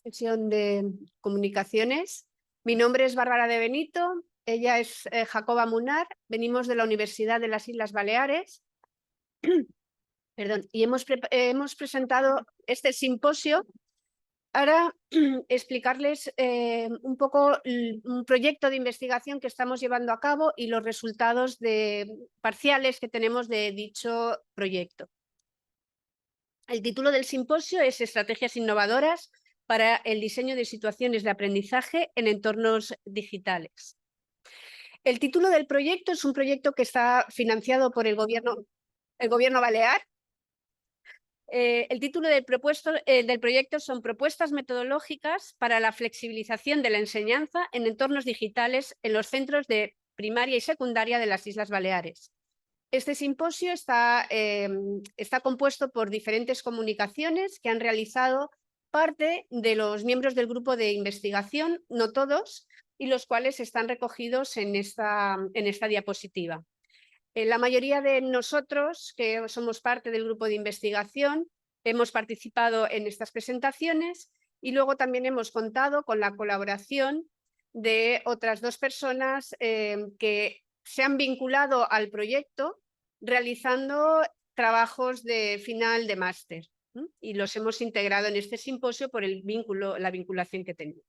Sesión de comunicaciones. Mi nombre es Bárbara de Benito, ella es Jacoba Munar, venimos de la Universidad de las Islas Baleares. Perdón, y hemos presentado este simposio para explicarles un poco un proyecto de investigación que estamos llevando a cabo y los resultados parciales que tenemos de dicho proyecto. El título del simposio es Estrategias innovadoras para el diseño de situaciones de aprendizaje en entornos digitales. El título del proyecto es un proyecto que está financiado por el gobierno balear. El título del proyecto son Propuestas metodológicas para la flexibilización de la enseñanza en entornos digitales en los centros de primaria y secundaria de las Islas Baleares. Este simposio está compuesto por diferentes comunicaciones que han realizado parte de los miembros del grupo de investigación, no todos, y los cuales están recogidos en esta diapositiva. La mayoría de nosotros, que somos parte del grupo de investigación, hemos participado en estas presentaciones y luego también hemos contado con la colaboración de otras dos personas que se han vinculado al proyecto realizando trabajos de final de máster, y los hemos integrado en este simposio por la vinculación que tenemos.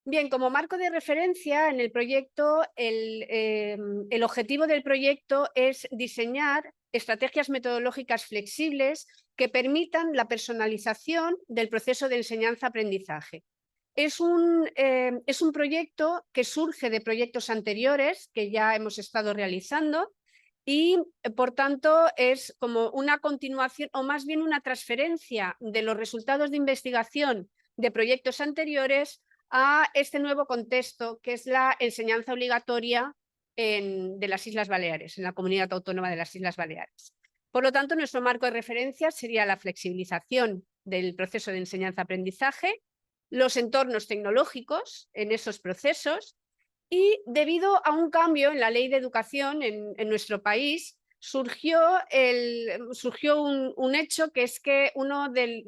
Bien, como marco de referencia en el proyecto, el objetivo del proyecto es diseñar estrategias metodológicas flexibles que permitan la personalización del proceso de enseñanza-aprendizaje. Es un proyecto que surge de proyectos anteriores que ya hemos estado realizando y, por tanto, es como una continuación o más bien una transferencia de los resultados de investigación de proyectos anteriores a este nuevo contexto que es la enseñanza obligatoria de las Islas Baleares, en la Comunidad Autónoma de las Islas Baleares. Por lo tanto, nuestro marco de referencia sería la flexibilización del proceso de enseñanza-aprendizaje, los entornos tecnológicos en esos procesos y, debido a un cambio en la ley de educación en nuestro país, surgió un hecho que es que uno de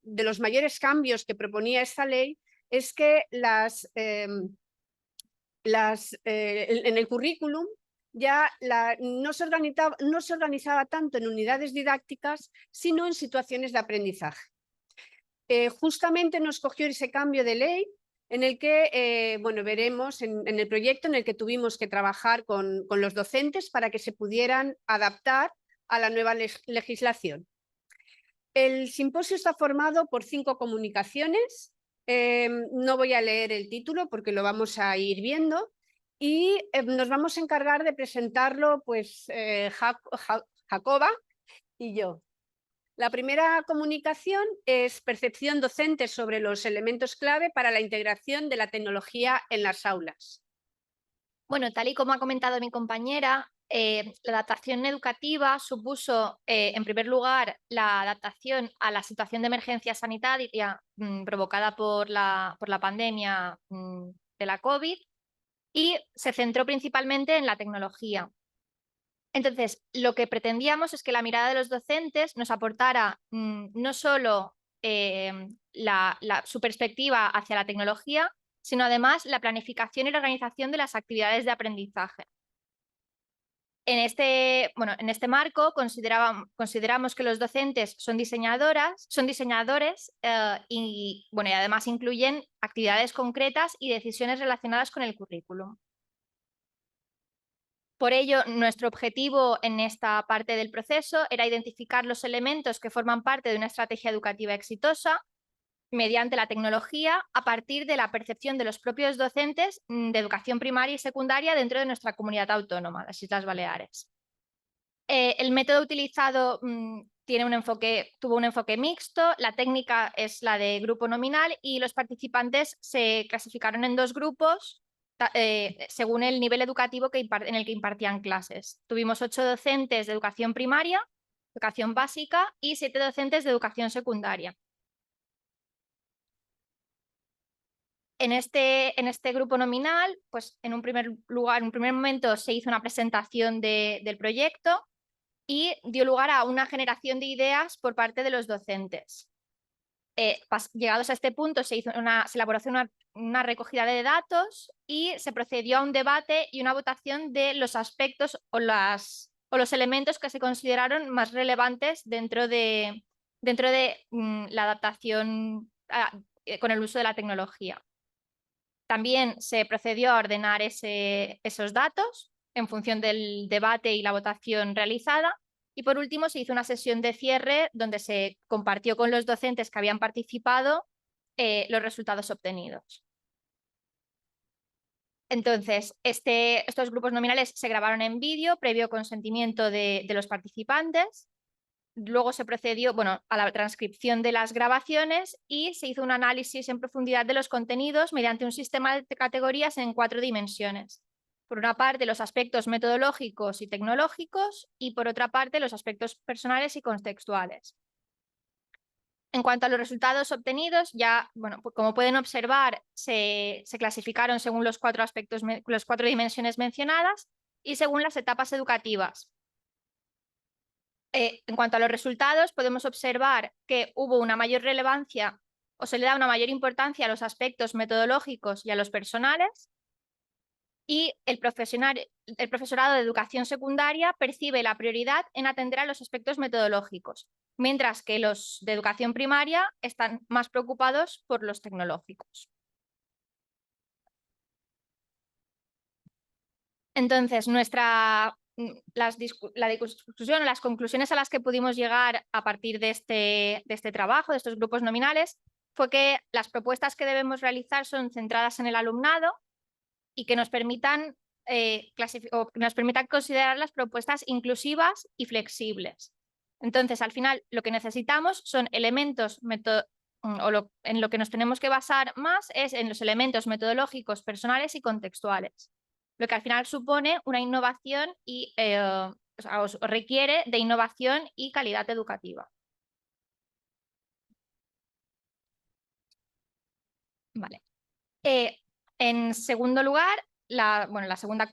los mayores cambios que proponía esta ley es que en el currículum ya no se organizaba tanto en unidades didácticas, sino en situaciones de aprendizaje. Justamente nos cogió ese cambio de ley en el que, veremos en el proyecto en el que tuvimos que trabajar con los docentes para que se pudieran adaptar a la nueva legislación. El simposio está formado por 5 comunicaciones. No voy a leer el título porque lo vamos a ir viendo y nos vamos a encargar de presentarlo pues Jacoba y yo. La primera comunicación es Percepción docente sobre los elementos clave para la integración de la tecnología en las aulas. Bueno, tal y como ha comentado mi compañera, la adaptación educativa supuso, en primer lugar, la adaptación a la situación de emergencia sanitaria provocada por la pandemia de la COVID, y se centró principalmente en la tecnología. Entonces, lo que pretendíamos es que la mirada de los docentes nos aportara no solo su perspectiva hacia la tecnología, sino además la planificación y la organización de las actividades de aprendizaje. En este marco consideramos que los docentes son diseñadores y además incluyen actividades concretas y decisiones relacionadas con el currículum. Por ello, nuestro objetivo en esta parte del proceso era identificar los elementos que forman parte de una estrategia educativa exitosa mediante la tecnología a partir de la percepción de los propios docentes de educación primaria y secundaria dentro de nuestra comunidad autónoma, las Islas Baleares. El método utilizado tuvo un enfoque mixto, la técnica es la de grupo nominal y los participantes se clasificaron en 2 grupos según el nivel educativo en el que impartían clases. Tuvimos 8 docentes de educación primaria, educación básica y 7 docentes de educación secundaria. En este grupo nominal, pues en un primer momento se hizo una presentación del proyecto y dio lugar a una generación de ideas por parte de los docentes. llegados a este punto, se elaboró una recogida de datos y se procedió a un debate y una votación de los aspectos o los elementos que se consideraron más relevantes dentro de la adaptación con el uso de la tecnología. También se procedió a ordenar esos datos en función del debate y la votación realizada. Y por último, se hizo una sesión de cierre donde se compartió con los docentes que habían participado los resultados obtenidos. Entonces, estos grupos nominales se grabaron en vídeo previo consentimiento de los participantes. Luego se procedió a la transcripción de las grabaciones y se hizo un análisis en profundidad de los contenidos mediante un sistema de categorías en 4 dimensiones. Por una parte, los aspectos metodológicos y tecnológicos y por otra parte, los aspectos personales y contextuales. En cuanto a los resultados obtenidos, pues como pueden observar, se clasificaron según los 4 dimensiones mencionadas y según las etapas educativas. En cuanto a los resultados, podemos observar que hubo una mayor relevancia o se le da una mayor importancia a los aspectos metodológicos y a los personales, y el profesorado de educación secundaria percibe la prioridad en atender a los aspectos metodológicos, mientras que los de educación primaria están más preocupados por los tecnológicos. Entonces, la discusión, las conclusiones a las que pudimos llegar a partir de este trabajo, de estos grupos nominales, fue que las propuestas que debemos realizar son centradas en el alumnado y que nos permitan considerar las propuestas inclusivas y flexibles. Entonces, al final, lo que necesitamos son elementos en lo que nos tenemos que basar más es en los elementos metodológicos, personales y contextuales, lo que al final supone una innovación y os requiere de innovación y calidad educativa. Vale. En segundo lugar, la segunda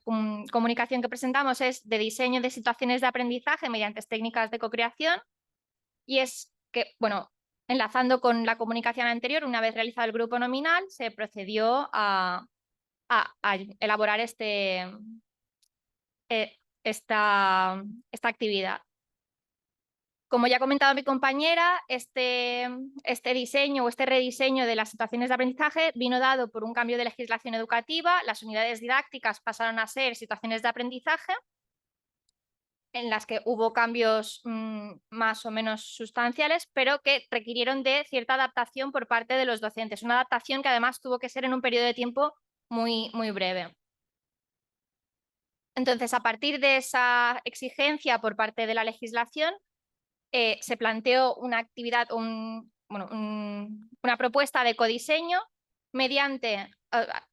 comunicación que presentamos es de diseño de situaciones de aprendizaje mediante técnicas de cocreación, y es que, enlazando con la comunicación anterior, una vez realizado el grupo nominal, se procedió a elaborar esta actividad. Como ya ha comentado mi compañera, este diseño o este rediseño de las situaciones de aprendizaje vino dado por un cambio de legislación educativa. Las unidades didácticas pasaron a ser situaciones de aprendizaje en las que hubo cambios más o menos sustanciales, pero que requirieron de cierta adaptación por parte de los docentes. Una adaptación que además tuvo que ser en un periodo de tiempo muy, muy breve. Entonces, a partir de esa exigencia por parte de la legislación, se planteó una actividad, una propuesta de codiseño mediante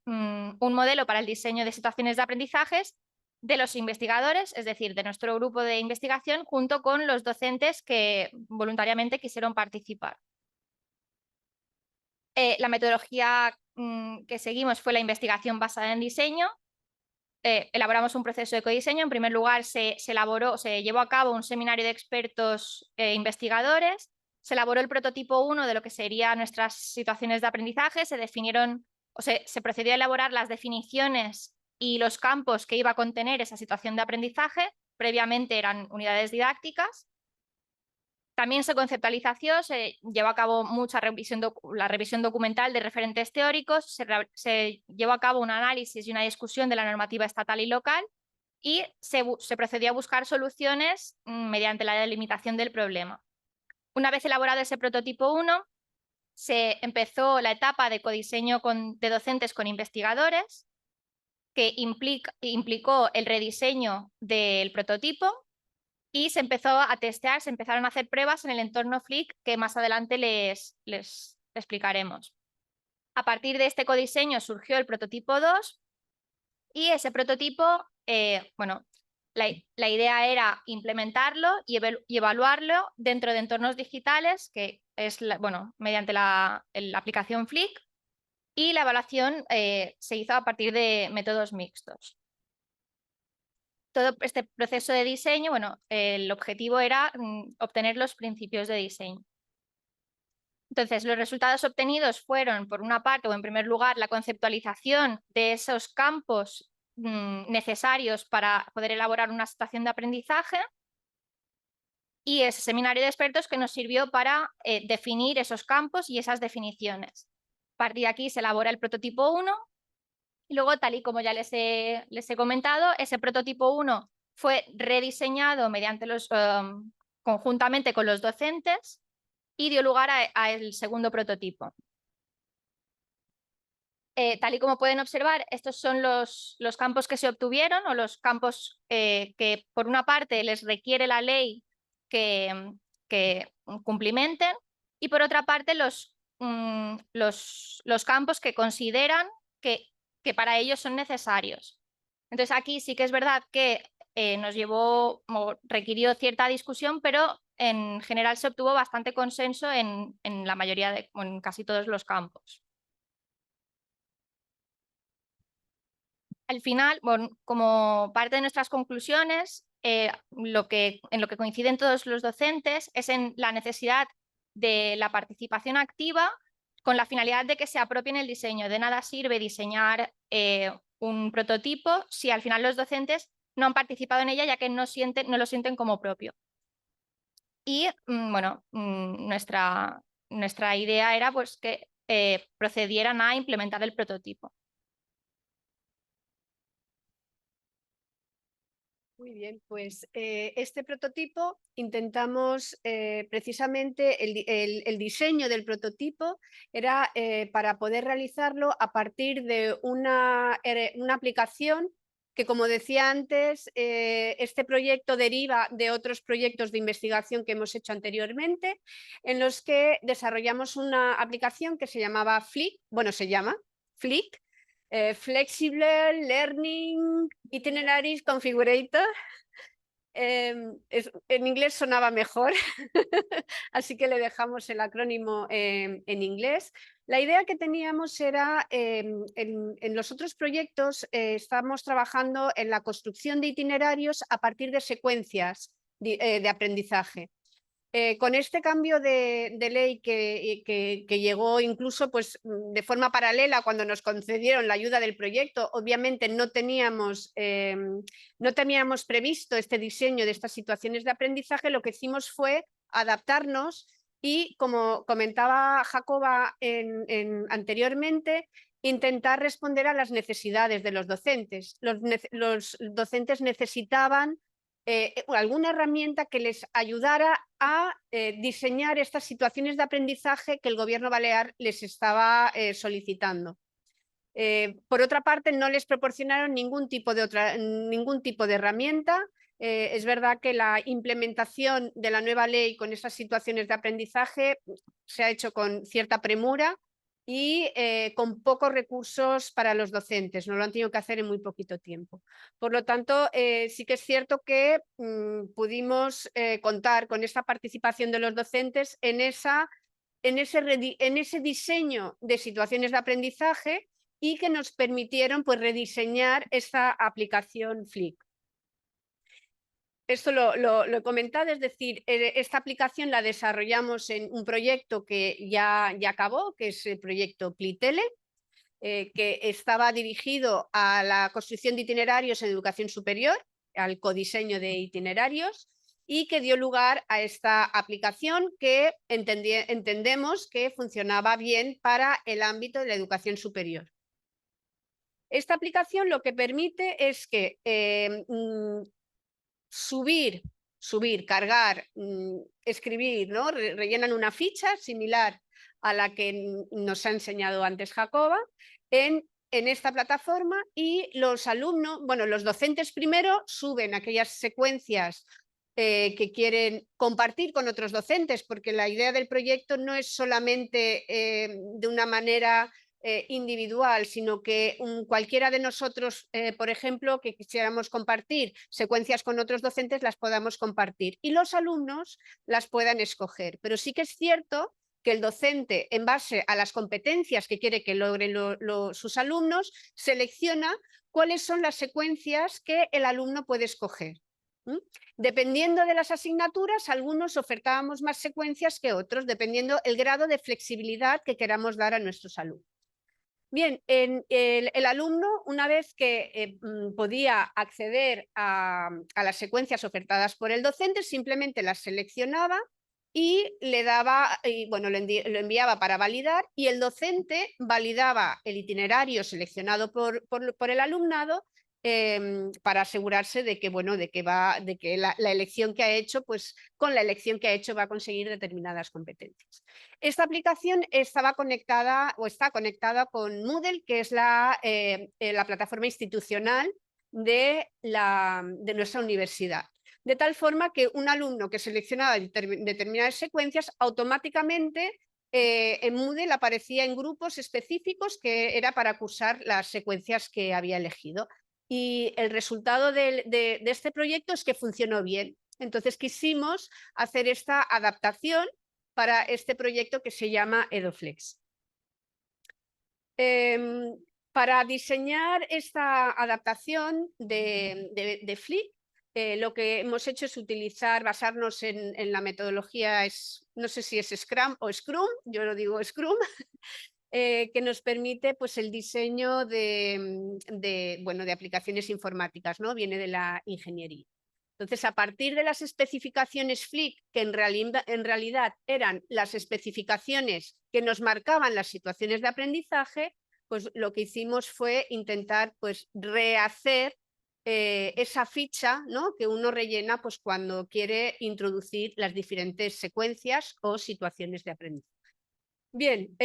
un modelo para el diseño de situaciones de aprendizajes de los investigadores, es decir, de nuestro grupo de investigación, junto con los docentes que voluntariamente quisieron participar. La metodología que seguimos fue la investigación basada en diseño. Elaboramos un proceso de codiseño. En primer lugar, se llevó a cabo un seminario de expertos investigadores, se elaboró el prototipo 1 de lo que serían nuestras situaciones de aprendizaje, se procedió a elaborar las definiciones y los campos que iba a contener esa situación de aprendizaje. Previamente eran unidades didácticas. También se llevó a cabo la revisión documental de referentes teóricos, se llevó a cabo un análisis y una discusión de la normativa estatal y local, y se procedió a buscar soluciones mediante la delimitación del problema. Una vez elaborado ese prototipo 1, se empezó la etapa de codiseño de docentes con investigadores, que implicó el rediseño del prototipo, y se empezó a testear, se empezaron a hacer pruebas en el entorno Flick, que más adelante les explicaremos. A partir de este codiseño surgió el prototipo 2, y ese prototipo, la idea era implementarlo y evaluarlo dentro de entornos digitales, que es mediante la aplicación Flick, y la evaluación se hizo a partir de métodos mixtos. Todo este proceso de diseño, el objetivo era obtener los principios de diseño. Entonces, los resultados obtenidos fueron, por una parte, o en primer lugar, la conceptualización de esos campos necesarios para poder elaborar una situación de aprendizaje, y ese seminario de expertos que nos sirvió para definir esos campos y esas definiciones. A partir de aquí se elabora el prototipo 1 y luego, tal y como ya les he comentado, ese prototipo 1 fue rediseñado conjuntamente con los docentes y dio lugar al segundo prototipo. Tal y como pueden observar, estos son los campos que se obtuvieron, o los campos que por una parte les requiere la ley que cumplimenten, y por otra parte los campos que consideran que para ellos son necesarios. Entonces aquí sí que es verdad que nos llevó o requirió cierta discusión, pero en general se obtuvo bastante consenso en la mayoría en casi todos los campos. Al final, bueno, como parte de nuestras conclusiones, en lo que coinciden todos los docentes es en la necesidad de la participación activa con la finalidad de que se apropien el diseño. De nada sirve diseñar un prototipo si al final los docentes no han participado en ella, ya que no lo sienten como propio. Y bueno, nuestra idea era pues que procedieran a implementar el prototipo. Muy bien, pues este prototipo intentamos precisamente el diseño del prototipo era para poder realizarlo a partir de una aplicación que, como decía antes, este proyecto deriva de otros proyectos de investigación que hemos hecho anteriormente, en los que desarrollamos una aplicación que se llamaba Flick, bueno, se llama Flick, Flexible Learning Itineraries Configurator. En inglés sonaba mejor, así que le dejamos el acrónimo en inglés. La idea que teníamos era, en los otros proyectos estamos trabajando en la construcción de itinerarios a partir de secuencias de aprendizaje. Con este cambio de ley que llegó incluso pues, de forma paralela cuando nos concedieron la ayuda del proyecto, obviamente no teníamos previsto este diseño de estas situaciones de aprendizaje, lo que hicimos fue adaptarnos y, como comentaba Jacoba anteriormente, intentar responder a las necesidades de los docentes. Los docentes necesitaban alguna herramienta que les ayudara a diseñar estas situaciones de aprendizaje que el gobierno balear les estaba solicitando. Por otra parte, no les proporcionaron ningún tipo de herramienta. Es verdad que la implementación de la nueva ley con estas situaciones de aprendizaje se ha hecho con cierta premura y con pocos recursos para los docentes, no lo han tenido que hacer en muy poquito tiempo. Por lo tanto, sí que es cierto que pudimos contar con esta participación de los docentes en ese diseño de situaciones de aprendizaje y que nos permitieron pues, rediseñar esta aplicación Flick. Esto lo he comentado, es decir, esta aplicación la desarrollamos en un proyecto que ya acabó, que es el proyecto Plitele, que estaba dirigido a la construcción de itinerarios en educación superior, al codiseño de itinerarios, y que dio lugar a esta aplicación que entendemos que funcionaba bien para el ámbito de la educación superior. Esta aplicación lo que permite es que subir, cargar, escribir, ¿no? Rellenan una ficha similar a la que nos ha enseñado antes Jacoba en esta plataforma, y los alumnos, bueno, los docentes primero suben aquellas secuencias que quieren compartir con otros docentes, porque la idea del proyecto no es solamente de una manera individual, sino que cualquiera de nosotros, por ejemplo, que quisiéramos compartir secuencias con otros docentes, las podamos compartir y los alumnos las puedan escoger. Pero sí que es cierto que el docente, en base a las competencias que quiere que logren sus alumnos, selecciona cuáles son las secuencias que el alumno puede escoger. Dependiendo de las asignaturas, algunos ofertábamos más secuencias que otros, dependiendo el grado de flexibilidad que queramos dar a nuestros alumnos. Bien, el alumno, una vez que podía acceder a las secuencias ofertadas por el docente, simplemente las seleccionaba y le daba, bueno, lo enviaba para validar, y el docente validaba el itinerario seleccionado por el alumnado para asegurarse de que, bueno, de que la elección que ha hecho, pues con la elección que ha hecho va a conseguir determinadas competencias. Esta aplicación estaba conectada o está conectada con Moodle, que es la plataforma institucional de nuestra universidad. De tal forma que un alumno que seleccionaba determinadas secuencias, automáticamente en Moodle aparecía en grupos específicos que era para cursar las secuencias que había elegido. Y el resultado de este proyecto es que funcionó bien. Entonces quisimos hacer esta adaptación para este proyecto que se llama EduFlex. Para diseñar esta adaptación de Flick, lo que hemos hecho es basarnos en la metodología, no sé si es Scrum o Scrum, yo lo digo Scrum, que nos permite pues, el diseño de aplicaciones informáticas, ¿no? Viene de la ingeniería. Entonces, a partir de las especificaciones Flick, que en realidad eran las especificaciones que nos marcaban las situaciones de aprendizaje, pues lo que hicimos fue intentar pues, rehacer esa ficha, ¿no? Que uno rellena pues, cuando quiere introducir las diferentes secuencias o situaciones de aprendizaje. Bien,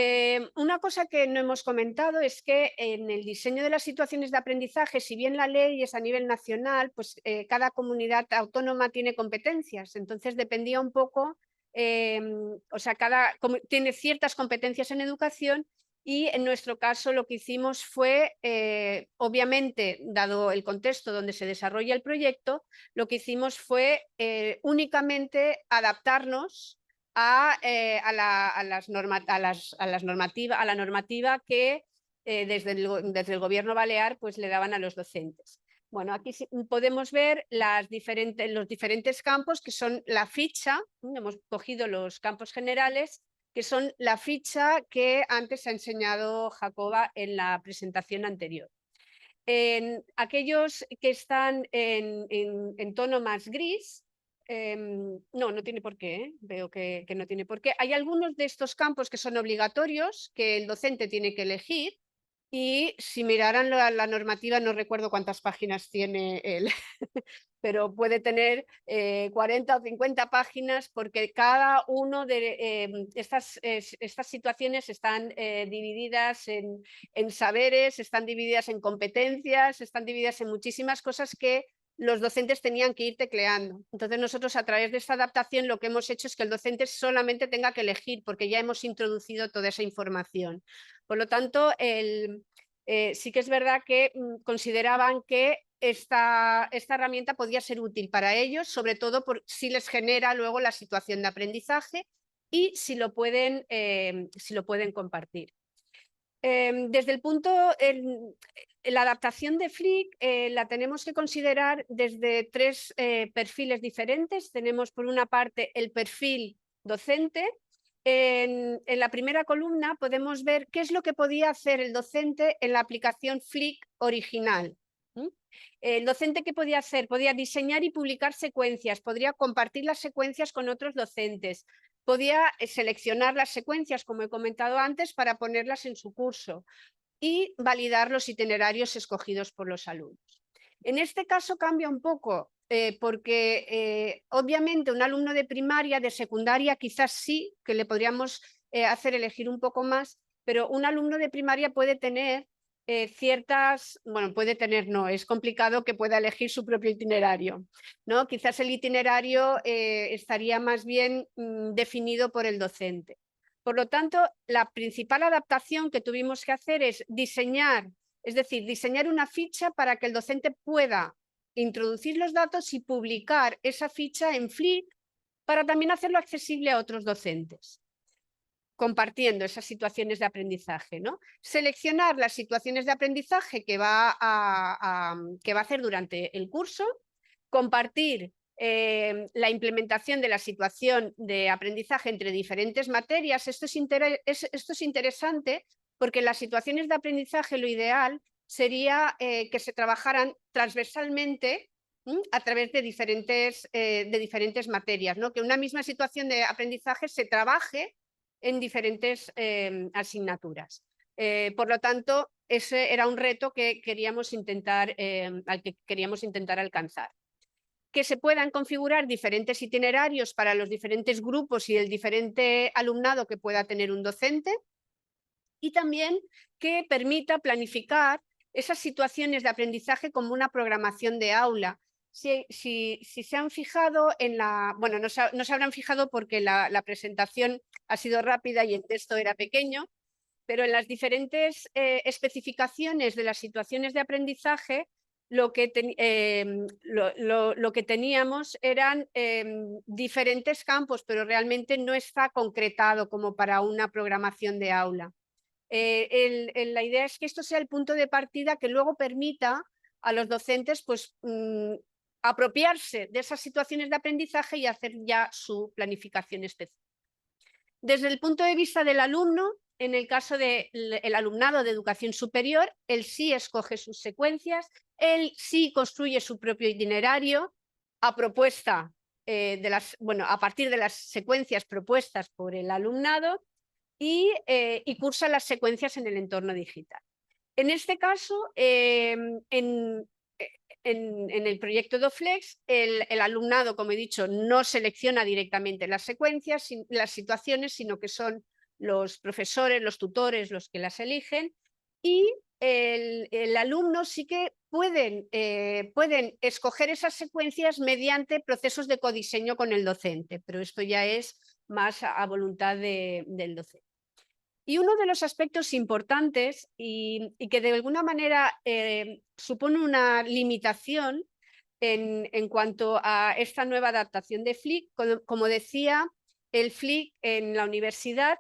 una cosa que no hemos comentado es que en el diseño de las situaciones de aprendizaje, si bien la ley es a nivel nacional, pues cada comunidad autónoma tiene competencias, entonces dependía un poco, o sea, tiene ciertas competencias en educación, y en nuestro caso lo que hicimos fue, obviamente, dado el contexto donde se desarrolla el proyecto, lo que hicimos fue únicamente adaptarnos a la normativa que desde el gobierno balear pues, le daban a los docentes. Bueno, aquí podemos ver los diferentes campos que son la ficha, hemos cogido los campos generales, que son la ficha que antes ha enseñado Jacoba en la presentación anterior. En aquellos que están en tono más gris, no tiene por qué, veo que no tiene por qué. Hay algunos de estos campos que son obligatorios, que el docente tiene que elegir, y si miraran la normativa, no recuerdo cuántas páginas tiene pero puede tener 40 o 50 páginas, porque cada uno de estas situaciones están divididas en saberes, están divididas en competencias, están divididas en muchísimas cosas que los docentes tenían que ir tecleando. Entonces nosotros, a través de esta adaptación, lo que hemos hecho es que el docente solamente tenga que elegir, porque ya hemos introducido toda esa información. Por lo tanto, sí que es verdad que consideraban que esta herramienta podía ser útil para ellos, sobre todo si les genera luego la situación de aprendizaje y si lo pueden compartir. Desde el punto, la adaptación de Flick la tenemos que considerar desde tres perfiles diferentes. Tenemos por una parte el perfil docente. En la primera columna podemos ver qué es lo que podía hacer el docente en la aplicación Flick original. El docente, ¿qué podía hacer? Podía diseñar y publicar secuencias, podría compartir las secuencias con otros docentes, podía seleccionar las secuencias, como he comentado antes, para ponerlas en su curso y validar los itinerarios escogidos por los alumnos. En este caso cambia un poco, porque obviamente un alumno de primaria, de secundaria, quizás sí, que le podríamos hacer elegir un poco más, pero un alumno de primaria puede tener no, es complicado que pueda elegir su propio itinerario, ¿no? Quizás el itinerario estaría más bien definido por el docente. Por lo tanto, la principal adaptación que tuvimos que hacer es diseñar una ficha para que el docente pueda introducir los datos y publicar esa ficha en Flick, para también hacerlo accesible a otros docentes, compartiendo esas situaciones de aprendizaje, ¿no? Seleccionar las situaciones de aprendizaje que va a hacer durante el curso, compartir la implementación de la situación de aprendizaje entre diferentes materias. Esto es interesante porque en las situaciones de aprendizaje lo ideal sería que se trabajaran transversalmente a través de diferentes materias, ¿no? Que una misma situación de aprendizaje se trabaje en diferentes asignaturas. Por lo tanto, ese era un reto que queríamos al que queríamos intentar alcanzar. Que se puedan configurar diferentes itinerarios para los diferentes grupos y el diferente alumnado que pueda tener un docente, y también que permita planificar esas situaciones de aprendizaje como una programación de aula. Si se han fijado en la... Bueno, no se habrán fijado porque la presentación ha sido rápida y el texto era pequeño, pero en las diferentes especificaciones de las situaciones de aprendizaje lo que teníamos eran diferentes campos, pero realmente no está concretado como para una programación de aula. La idea es que esto sea el punto de partida que luego permita a los docentes pues, apropiarse de esas situaciones de aprendizaje y hacer ya su planificación específica. Desde el punto de vista del alumno, en el caso del alumnado de educación superior, él sí escoge sus secuencias, él sí construye su propio itinerario a partir de las secuencias propuestas por el alumnado y cursa las secuencias en el entorno digital. En este caso, en el proyecto DOFLEX, el alumnado, como he dicho, no selecciona directamente las secuencias, las situaciones, sino que son los profesores, los tutores los que las eligen, y el alumno sí que pueden escoger esas secuencias mediante procesos de codiseño con el docente, pero esto ya es más a voluntad del docente. Y uno de los aspectos importantes y que de alguna manera supone una limitación en cuanto a esta nueva adaptación de Flick, como decía, el Flick en la universidad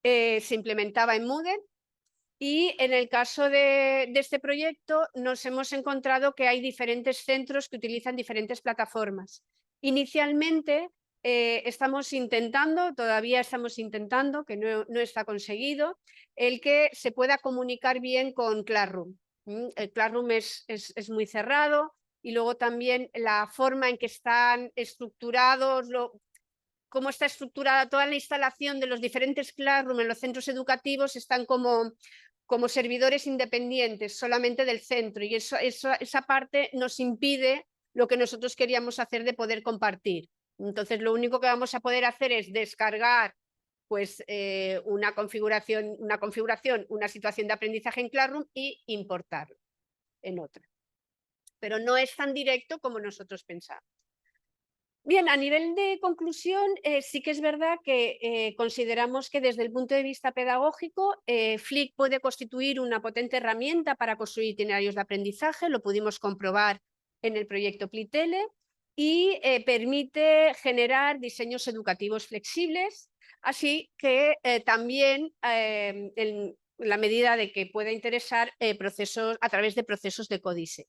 se implementaba en Moodle, y en el caso de este proyecto nos hemos encontrado que hay diferentes centros que utilizan diferentes plataformas. Inicialmente todavía estamos intentando, que no está conseguido, el que se pueda comunicar bien con Classroom. El Classroom es muy cerrado, y luego también la forma en que están estructurados, cómo está estructurada toda la instalación de los diferentes Classroom en los centros educativos, están como servidores independientes solamente del centro, y esa parte nos impide lo que nosotros queríamos hacer de poder compartir. Entonces, lo único que vamos a poder hacer es descargar pues, una configuración, una situación de aprendizaje en Classroom y importarlo en otra. Pero no es tan directo como nosotros pensamos. Bien, a nivel de conclusión, sí que es verdad que consideramos que desde el punto de vista pedagógico, Flick puede constituir una potente herramienta para construir itinerarios de aprendizaje, lo pudimos comprobar en el proyecto Plitele, y permite generar diseños educativos flexibles, así que también en la medida de que pueda interesar a través de procesos de códice.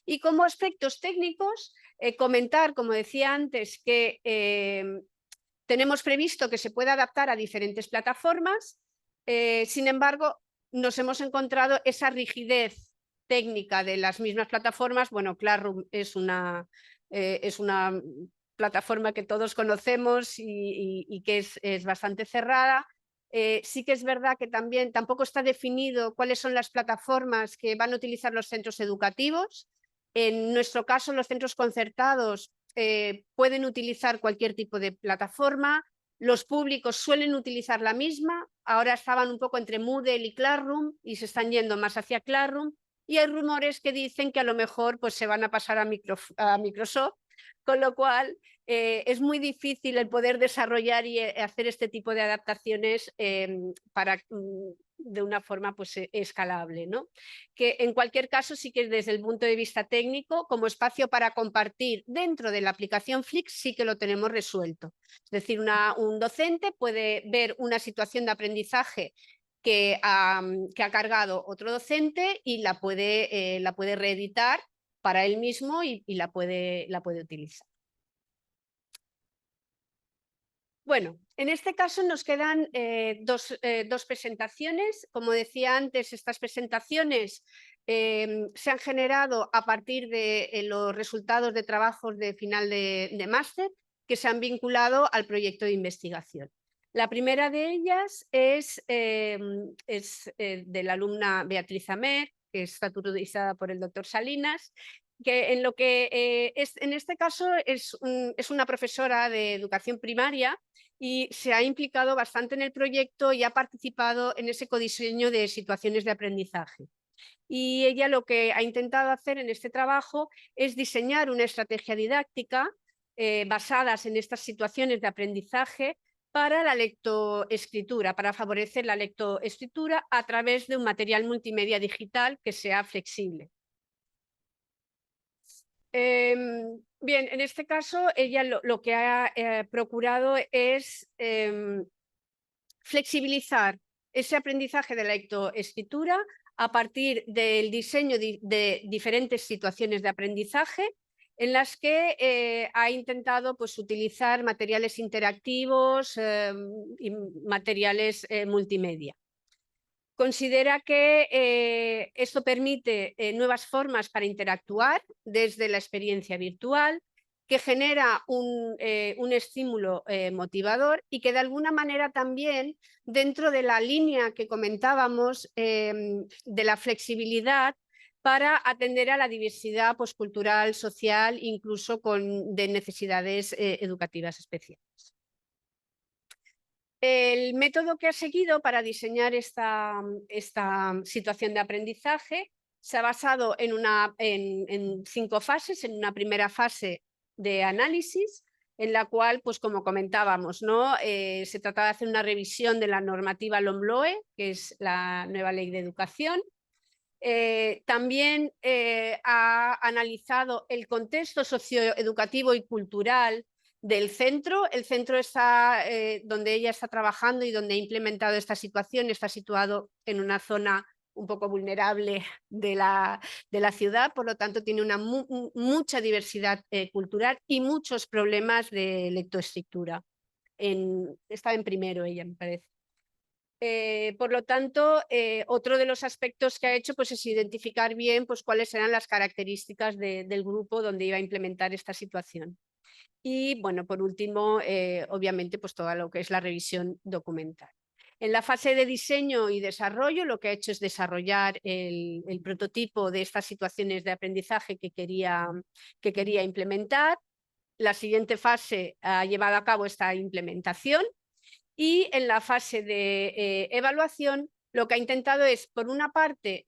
Y como aspectos técnicos, comentar, como decía antes, que tenemos previsto que se pueda adaptar a diferentes plataformas. Sin embargo, nos hemos encontrado esa rigidez técnica de las mismas plataformas. Bueno, Classroom es una plataforma que todos conocemos y que es bastante cerrada. Sí que es verdad que tampoco está definido cuáles son las plataformas que van a utilizar los centros educativos. En nuestro caso, los centros concertados pueden utilizar cualquier tipo de plataforma. Los públicos suelen utilizar la misma. Ahora estaban un poco entre Moodle y Classroom y se están yendo más hacia Classroom. Y hay rumores que dicen que a lo mejor pues, se van a pasar a Microsoft, con lo cual es muy difícil el poder desarrollar y hacer este tipo de adaptaciones de una forma pues, escalable, ¿no? Que en cualquier caso sí que desde el punto de vista técnico, como espacio para compartir dentro de la aplicación Flick, sí que lo tenemos resuelto. Es decir, un docente puede ver una situación de aprendizaje que ha cargado otro docente y la puede reeditar para él mismo y la puede utilizar. Bueno, en este caso nos quedan dos presentaciones. Como decía antes, estas presentaciones se han generado a partir de los resultados de trabajos de final de máster que se han vinculado al proyecto de investigación. La primera de ellas es de la alumna Beatriz Amer, que está tutorizada por el doctor Salinas, que en este caso es una profesora de educación primaria y se ha implicado bastante en el proyecto y ha participado en ese codiseño de situaciones de aprendizaje. Y ella lo que ha intentado hacer en este trabajo es diseñar una estrategia didáctica basadas en estas situaciones de aprendizaje para la lectoescritura, para favorecer la lectoescritura a través de un material multimedia digital que sea flexible. Bien, en este caso ella lo que ha procurado es flexibilizar ese aprendizaje de la lectoescritura a partir del diseño de diferentes situaciones de aprendizaje en las que ha intentado pues, utilizar materiales interactivos y materiales multimedia. Considera que esto permite nuevas formas para interactuar desde la experiencia virtual, que genera un estímulo motivador y que de alguna manera también, dentro de la línea que comentábamos de la flexibilidad, para atender a la diversidad cultural, social, incluso de necesidades educativas especiales. El método que ha seguido para diseñar esta situación de aprendizaje se ha basado en 5 fases. En una primera fase de análisis, en la cual, pues como comentábamos, ¿no? Se trataba de hacer una revisión de la normativa LOMLOE, que es la nueva ley de educación. También ha analizado el contexto socioeducativo y cultural del centro. El centro está donde ella está trabajando y donde ha implementado esta situación, está situado en una zona un poco vulnerable de la ciudad, por lo tanto tiene mucha diversidad cultural y muchos problemas de lectoescritura. Estaba en primero ella, me parece. Por lo tanto, otro de los aspectos que ha hecho pues, es identificar bien pues, cuáles eran las características del grupo donde iba a implementar esta situación. Y, bueno, por último, obviamente, pues todo lo que es la revisión documental. En la fase de diseño y desarrollo, lo que ha hecho es desarrollar el prototipo de estas situaciones de aprendizaje que quería implementar. La siguiente fase ha llevado a cabo esta implementación. Y en la fase de evaluación, lo que ha intentado es, por una parte,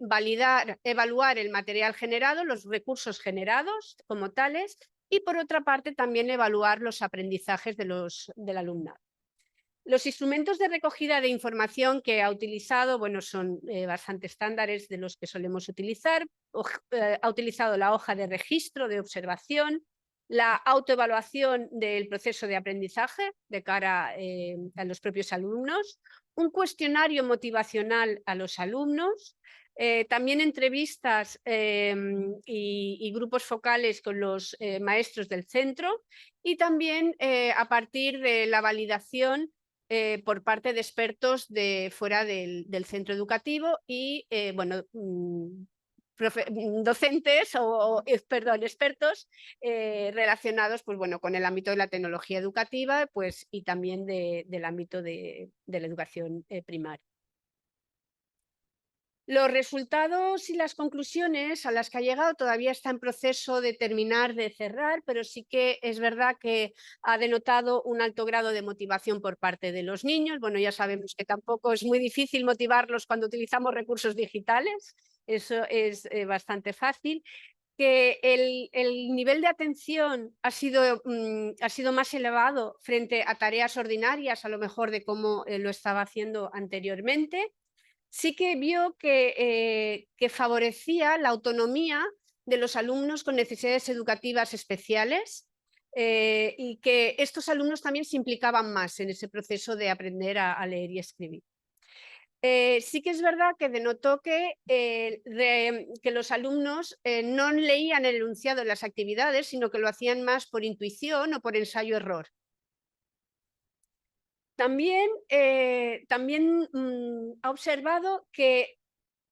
evaluar el material generado, los recursos generados como tales, y por otra parte también evaluar los aprendizajes del alumnado. Los instrumentos de recogida de información que ha utilizado, bueno, son bastante estándares de los que solemos utilizar. Ha utilizado la hoja de registro de observación, la autoevaluación del proceso de aprendizaje de cara a los propios alumnos, un cuestionario motivacional a los alumnos, también entrevistas y grupos focales con los maestros del centro y también a partir de la validación por parte de expertos de fuera del centro educativo y bueno, docentes expertos relacionados pues, bueno, con el ámbito de la tecnología educativa pues, y también del ámbito de la educación primaria. Los resultados y las conclusiones a las que ha llegado todavía está en proceso de terminar de cerrar, pero sí que es verdad que ha denotado un alto grado de motivación por parte de los niños. Bueno, ya sabemos que tampoco es muy difícil motivarlos cuando utilizamos recursos digitales, eso es bastante fácil. Que el nivel de atención ha sido más elevado frente a tareas ordinarias, a lo mejor de cómo lo estaba haciendo anteriormente. Sí que vio que favorecía la autonomía de los alumnos con necesidades educativas especiales y que estos alumnos también se implicaban más en ese proceso de aprender a leer y escribir. Sí que es verdad que denotó que los alumnos no leían el enunciado en las actividades, sino que lo hacían más por intuición o por ensayo-error. También ha observado que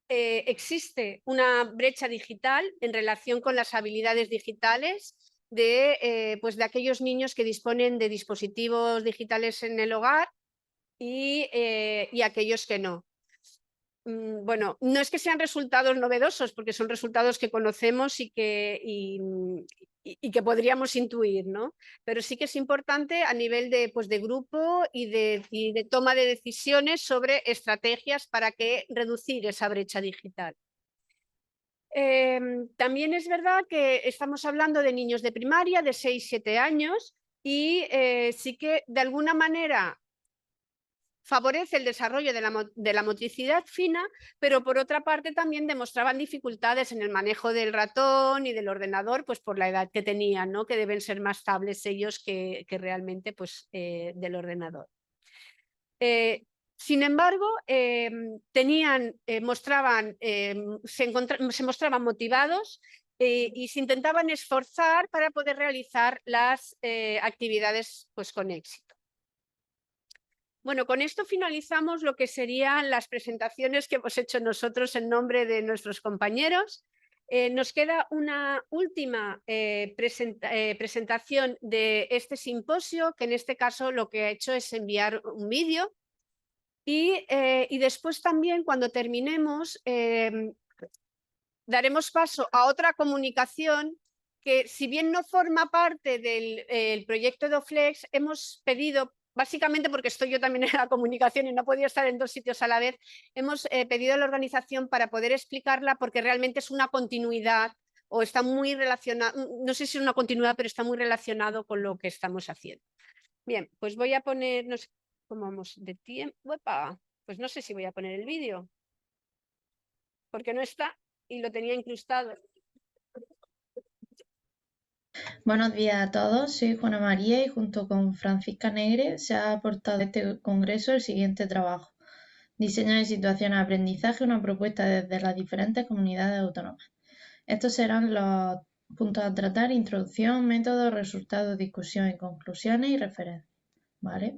existe una brecha digital en relación con las habilidades digitales pues de aquellos niños que disponen de dispositivos digitales en el hogar y aquellos que no. Bueno, no es que sean resultados novedosos, porque son resultados que conocemos y que podríamos intuir, ¿no? Pero sí que es importante a nivel pues de grupo y de toma de decisiones sobre estrategias para reducir esa brecha digital. También es verdad que estamos hablando de niños de primaria de 6-7 años y sí que de alguna manera favorece el desarrollo de la motricidad fina, pero por otra parte también demostraban dificultades en el manejo del ratón y del ordenador, pues por la edad que tenían, ¿no? Que deben ser más estables ellos que realmente pues, del ordenador. Sin embargo, se mostraban motivados y se intentaban esforzar para poder realizar las actividades pues, con éxito. Bueno, con esto finalizamos lo que serían las presentaciones que hemos hecho nosotros en nombre de nuestros compañeros. Nos queda una última presentación de este simposio, que en este caso lo que ha hecho es enviar un vídeo. Y después también, cuando terminemos, daremos paso a otra comunicación que, si bien no forma parte del proyecto de Oflex, hemos pedido, básicamente porque estoy yo también en la comunicación y no podía estar en 2 sitios a la vez, hemos pedido a la organización para poder explicarla, porque realmente es una continuidad o está muy relacionado, no sé si es una continuidad, pero está muy relacionado con lo que estamos haciendo. Bien, pues voy a poner, no sé cómo vamos de tiempo. Pues no sé si voy a poner el vídeo, porque no está y lo tenía incrustado. Buenos días a todos, soy Juana María y junto con Francisca Negre se ha aportado a este congreso el siguiente trabajo: diseño de situaciones de aprendizaje, una propuesta desde las diferentes comunidades autónomas. Estos serán los puntos a tratar: introducción, métodos, resultados, discusión y conclusiones y referencias. ¿Vale?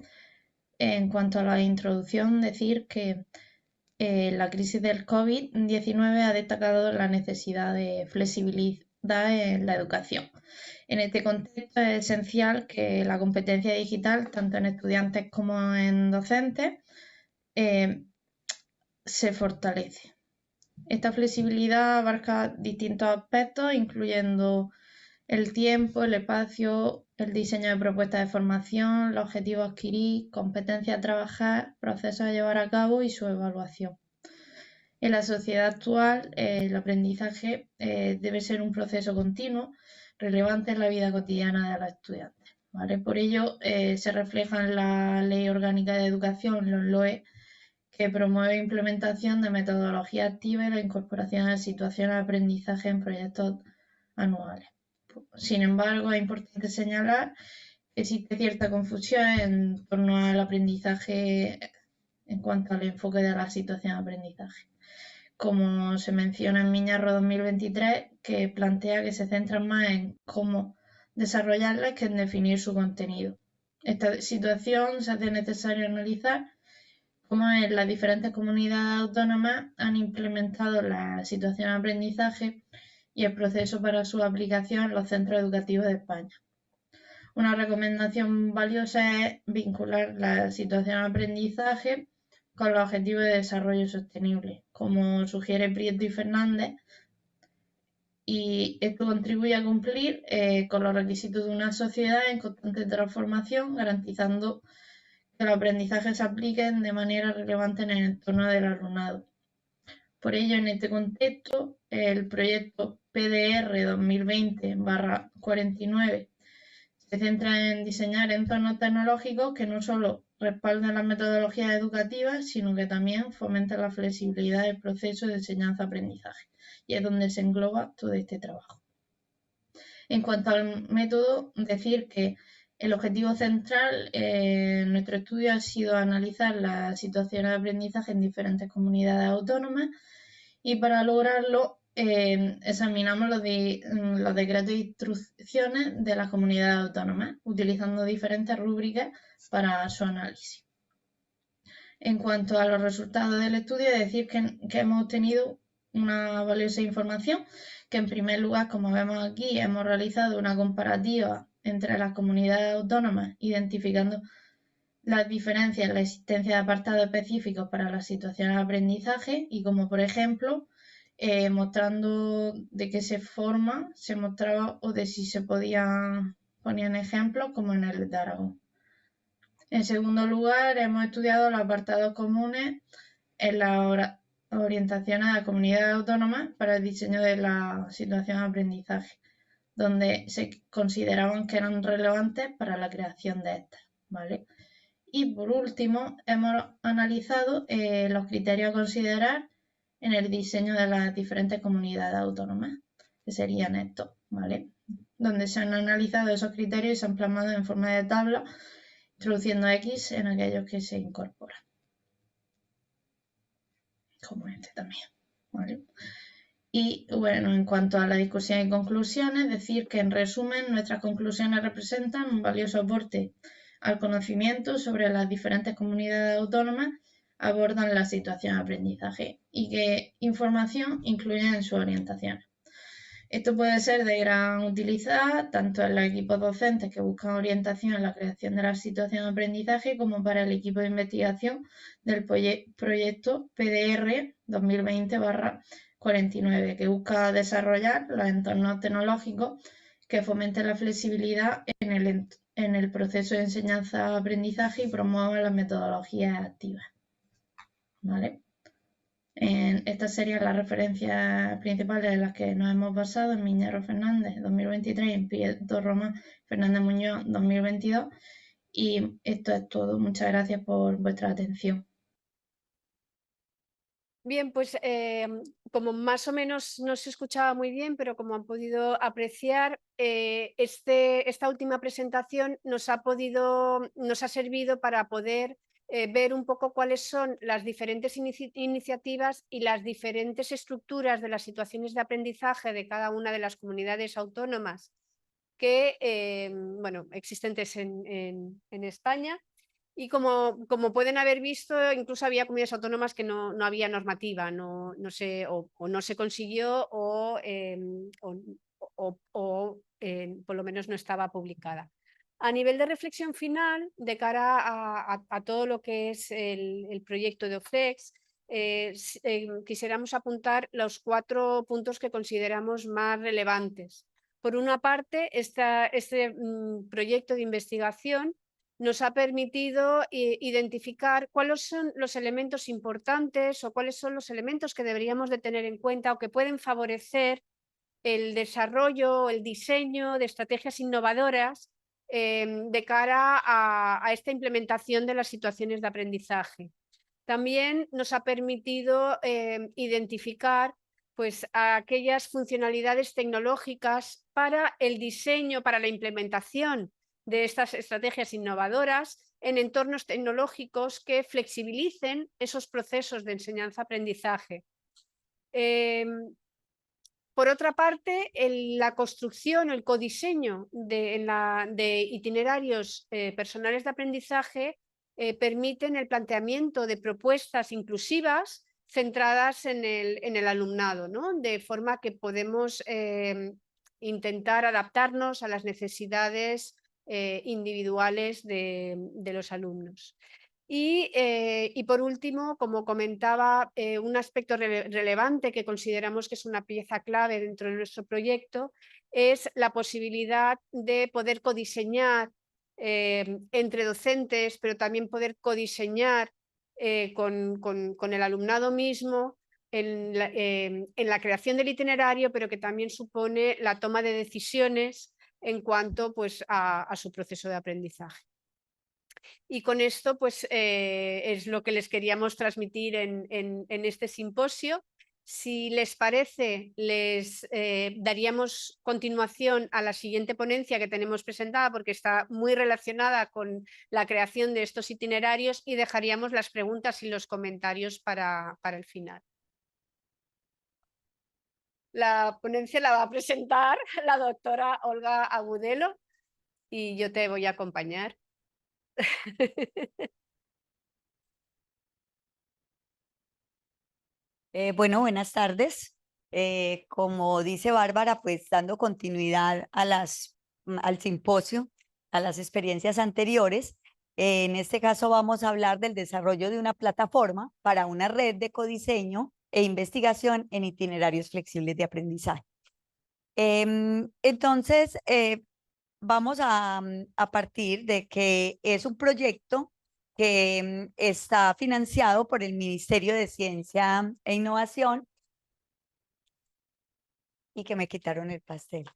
En cuanto a la introducción, decir que la crisis del COVID-19 ha destacado la necesidad de flexibilidad en la educación. En este contexto es esencial que la competencia digital, tanto en estudiantes como en docentes, se fortalece. Esta flexibilidad abarca distintos aspectos, incluyendo el tiempo, el espacio, el diseño de propuestas de formación, los objetivos a adquirir, competencias a trabajar, procesos a llevar a cabo y su evaluación. En la sociedad actual, el aprendizaje debe ser un proceso continuo, relevante en la vida cotidiana de los estudiantes. ¿Vale? Por ello, se refleja en la Ley Orgánica de Educación, los LOE, que promueve la implementación de metodología activa y la incorporación de situaciones de aprendizaje en proyectos anuales. Sin embargo, es importante señalar que existe cierta confusión en torno al aprendizaje en cuanto al enfoque de la situación de aprendizaje. Como se menciona en Miñarro 2023, que plantea que se centran más en cómo desarrollarlas que en definir su contenido. Esta situación se hace necesario analizar cómo en las diferentes comunidades autónomas han implementado la situación de aprendizaje y el proceso para su aplicación en los centros educativos de España. Una recomendación valiosa es vincular la situación de aprendizaje con los objetivos de desarrollo sostenible, como sugiere Prieto y Fernández, y esto contribuye a cumplir con los requisitos de una sociedad en constante transformación, garantizando que los aprendizajes se apliquen de manera relevante en el entorno del alumnado. Por ello, en este contexto, el proyecto PDR 2020-49 se centra en diseñar entornos tecnológicos que no solo respalden las metodologías educativas, sino que también fomenten la flexibilidad del proceso de enseñanza-aprendizaje, y es donde se engloba todo este trabajo. En cuanto al método, decir que El objetivo central en nuestro estudio ha sido analizar la situación de aprendizaje en diferentes comunidades autónomas y para lograrlo examinamos los decretos e instrucciones de las comunidades autónomas utilizando diferentes rúbricas para su análisis. En cuanto a los resultados del estudio, decir que hemos obtenido una valiosa información, que en primer lugar, como vemos aquí, hemos realizado una comparativa entre las comunidades autónomas, identificando las diferencias en la existencia de apartados específicos para las situaciones de aprendizaje y como por ejemplo, mostrando de qué se mostraba o de si se ponían ejemplos como en el de Aragón. En segundo lugar, hemos estudiado los apartados comunes en las orientaciones a la comunidad autónoma para el diseño de la situación de aprendizaje, donde se consideraban que eran relevantes para la creación de estas, ¿vale? Y por último, hemos analizado los criterios a considerar en el diseño de las diferentes comunidades autónomas, que serían estos, ¿vale? Donde se han analizado esos criterios y se han plasmado en forma de tabla, introduciendo X en aquellos que se incorporan. Como este también, ¿vale? Y bueno, en cuanto a la discusión y conclusiones, decir que en resumen nuestras conclusiones representan un valioso aporte al conocimiento sobre las diferentes comunidades autónomas, abordan la situación de aprendizaje y qué información incluyen en su orientación. Esto puede ser de gran utilidad tanto en los equipos docentes que buscan orientación en la creación de la situación de aprendizaje como para el equipo de investigación del proyecto PDR 2020/49 que busca desarrollar los entornos tecnológicos que fomenten la flexibilidad en el proceso de enseñanza-aprendizaje y promuevan las metodologías activas. ¿Vale? Estas serían las referencias principales en las que nos hemos basado en Miñarro Fernández 2023 y en Prieto Román Fernández Muñoz 2022. Y esto es todo. Muchas gracias por vuestra atención. Bien, pues como más o menos no se escuchaba muy bien, pero como han podido apreciar, esta última presentación nos ha servido para poder ver un poco cuáles son las diferentes iniciativas y las diferentes estructuras de las situaciones de aprendizaje de cada una de las comunidades autónomas que bueno, existentes en España. Y como pueden haber visto, incluso había comunidades autónomas que no había normativa, no se, o no se consiguió o por lo menos no estaba publicada. A nivel de reflexión final, de cara a todo lo que es el proyecto de OFLEX, quisiéramos apuntar los 4 puntos que consideramos más relevantes. Por una parte, este proyecto de investigación nos ha permitido identificar cuáles son los elementos importantes o cuáles son los elementos que deberíamos de tener en cuenta o que pueden favorecer el desarrollo, el diseño de estrategias innovadoras de cara a esta implementación de las situaciones de aprendizaje. También nos ha permitido identificar pues, aquellas funcionalidades tecnológicas para el diseño, para la implementación de estas estrategias innovadoras en entornos tecnológicos que flexibilicen esos procesos de enseñanza-aprendizaje. Por otra parte, la construcción o el codiseño de itinerarios personales de aprendizaje permiten el planteamiento de propuestas inclusivas centradas en el alumnado, ¿no? De forma que podemos intentar adaptarnos a las necesidades individuales de los alumnos. Y por último, como comentaba, un aspecto relevante que consideramos que es una pieza clave dentro de nuestro proyecto es la posibilidad de poder codiseñar entre docentes, pero también poder codiseñar con el alumnado mismo en la creación del itinerario, pero que también supone la toma de decisiones en cuanto pues, a su proceso de aprendizaje. Y con esto pues, es lo que les queríamos transmitir en este simposio. Si les parece, les daríamos continuación a la siguiente ponencia que tenemos presentada porque está muy relacionada con la creación de estos itinerarios y dejaríamos las preguntas y los comentarios para el final. La ponencia la va a presentar la doctora Olga Agudelo y yo te voy a acompañar. Bueno, buenas tardes. Como dice Bárbara, pues dando continuidad a al simposio, a las experiencias anteriores, en este caso vamos a hablar del desarrollo de una plataforma para una red de codiseño e investigación en itinerarios flexibles de aprendizaje. Entonces, vamos a partir de que es un proyecto que está financiado por el Ministerio de Ciencia e Innovación y que me quitaron el pastel.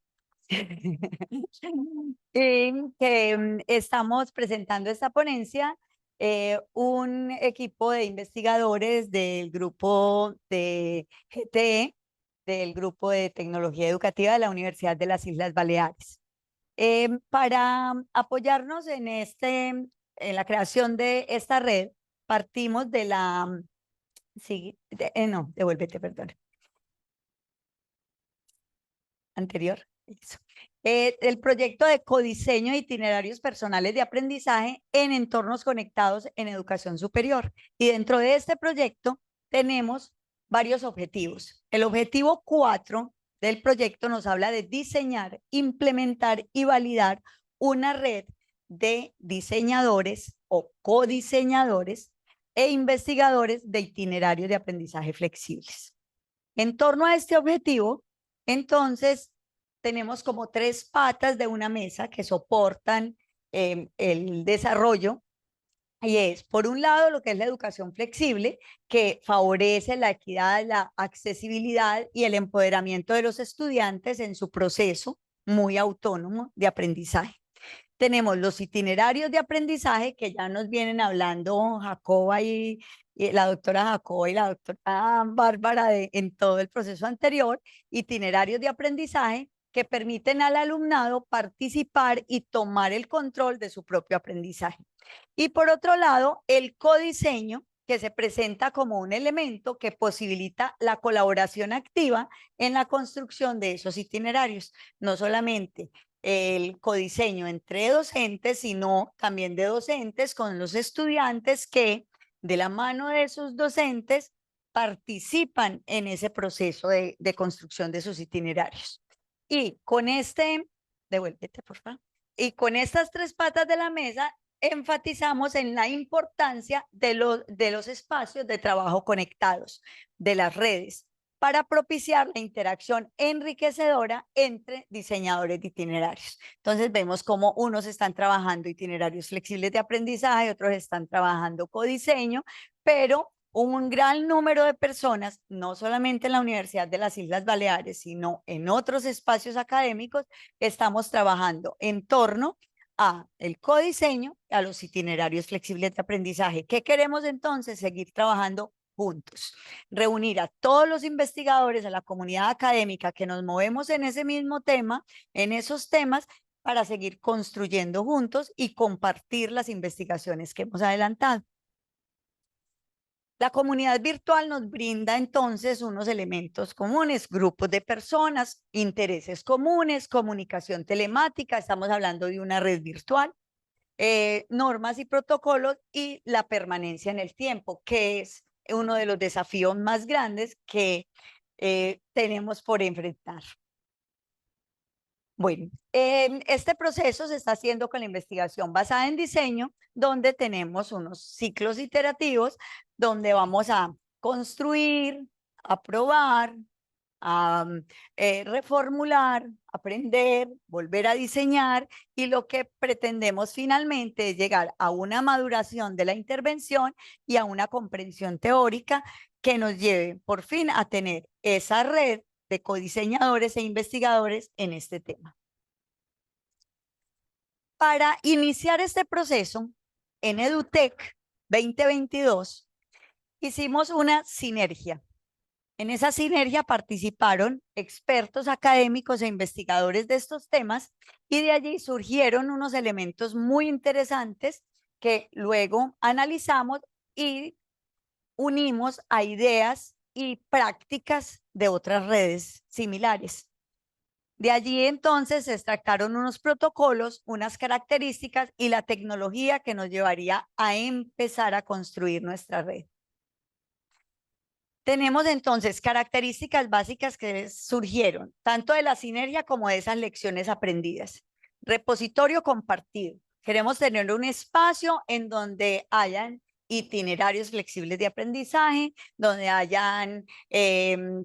Y que estamos presentando esta ponencia, un equipo de investigadores del grupo de GTE, del grupo de tecnología educativa de la Universidad de las Islas Baleares. Para apoyarnos en la creación de esta red, partimos de la, no, devuélvete, perdón. Anterior. Eso. El proyecto de codiseño de itinerarios personales de aprendizaje en entornos conectados en educación superior. Y dentro de este proyecto tenemos varios objetivos. El objetivo 4 del proyecto nos habla de diseñar, implementar y validar una red de diseñadores o codiseñadores e investigadores de itinerarios de aprendizaje flexibles. En torno a este objetivo, entonces, tenemos como 3 patas de una mesa que soportan el desarrollo. Y es, por un lado, lo que es la educación flexible, que favorece la equidad, la accesibilidad y el empoderamiento de los estudiantes en su proceso muy autónomo de aprendizaje. Tenemos los itinerarios de aprendizaje que ya nos vienen hablando Jacoba y la doctora Jacoba y la doctora Bárbara en todo el proceso anterior, itinerarios de aprendizaje que permiten al alumnado participar y tomar el control de su propio aprendizaje. Y por otro lado, el codiseño, que se presenta como un elemento que posibilita la colaboración activa en la construcción de esos itinerarios, no solamente el codiseño entre docentes, sino también de docentes con los estudiantes que de la mano de sus docentes participan en ese proceso de construcción de sus itinerarios. Y con devuélvete por favor, y con estas 3 patas de la mesa enfatizamos en la importancia de los espacios de trabajo conectados, de las redes, para propiciar la interacción enriquecedora entre diseñadores de itinerarios. Entonces vemos cómo unos están trabajando itinerarios flexibles de aprendizaje, otros están trabajando codiseño, pero un gran número de personas, no solamente en la Universidad de las Islas Baleares, sino en otros espacios académicos, estamos trabajando en torno a el codiseño, a los itinerarios flexibles de aprendizaje. ¿Qué queremos entonces? Seguir trabajando juntos, reunir a todos los investigadores, a la comunidad académica que nos movemos en ese mismo tema, en esos temas, para seguir construyendo juntos y compartir las investigaciones que hemos adelantado. La comunidad virtual nos brinda entonces unos elementos comunes, grupos de personas, intereses comunes, comunicación telemática, estamos hablando de una red virtual, normas y protocolos y la permanencia en el tiempo, que es uno de los desafíos más grandes que tenemos por enfrentar. Bueno, este proceso se está haciendo con la investigación basada en diseño, donde tenemos unos ciclos iterativos, donde vamos a construir, a probar, a reformular, aprender, volver a diseñar, y lo que pretendemos finalmente es llegar a una maduración de la intervención y a una comprensión teórica que nos lleve por fin a tener esa red de codiseñadores e investigadores en este tema. Para iniciar este proceso, en EduTech 2022 hicimos una sinergia En esa sinergia participaron expertos académicos e investigadores de estos temas y de allí surgieron unos elementos muy interesantes que luego analizamos y unimos a ideas y prácticas de otras redes similares. De allí entonces se extractaron unos protocolos, unas características y la tecnología que nos llevaría a empezar a construir nuestra red. Tenemos entonces características básicas que surgieron tanto de la sinergia como de esas lecciones aprendidas. Repositorio compartido. Queremos tener un espacio en donde hayan itinerarios flexibles de aprendizaje, donde hayan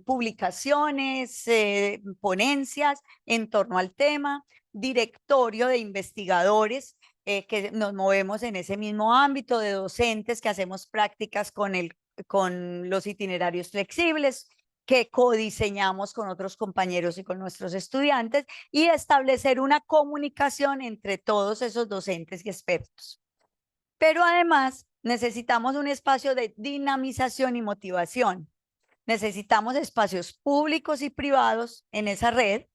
publicaciones, ponencias en torno al tema, directorio de investigadores que nos movemos en ese mismo ámbito, de docentes que hacemos prácticas con los itinerarios flexibles, que codiseñamos con otros compañeros y con nuestros estudiantes, y establecer una comunicación entre todos esos docentes y expertos. Pero además necesitamos un espacio de dinamización y motivación. Necesitamos espacios públicos y privados en esa red.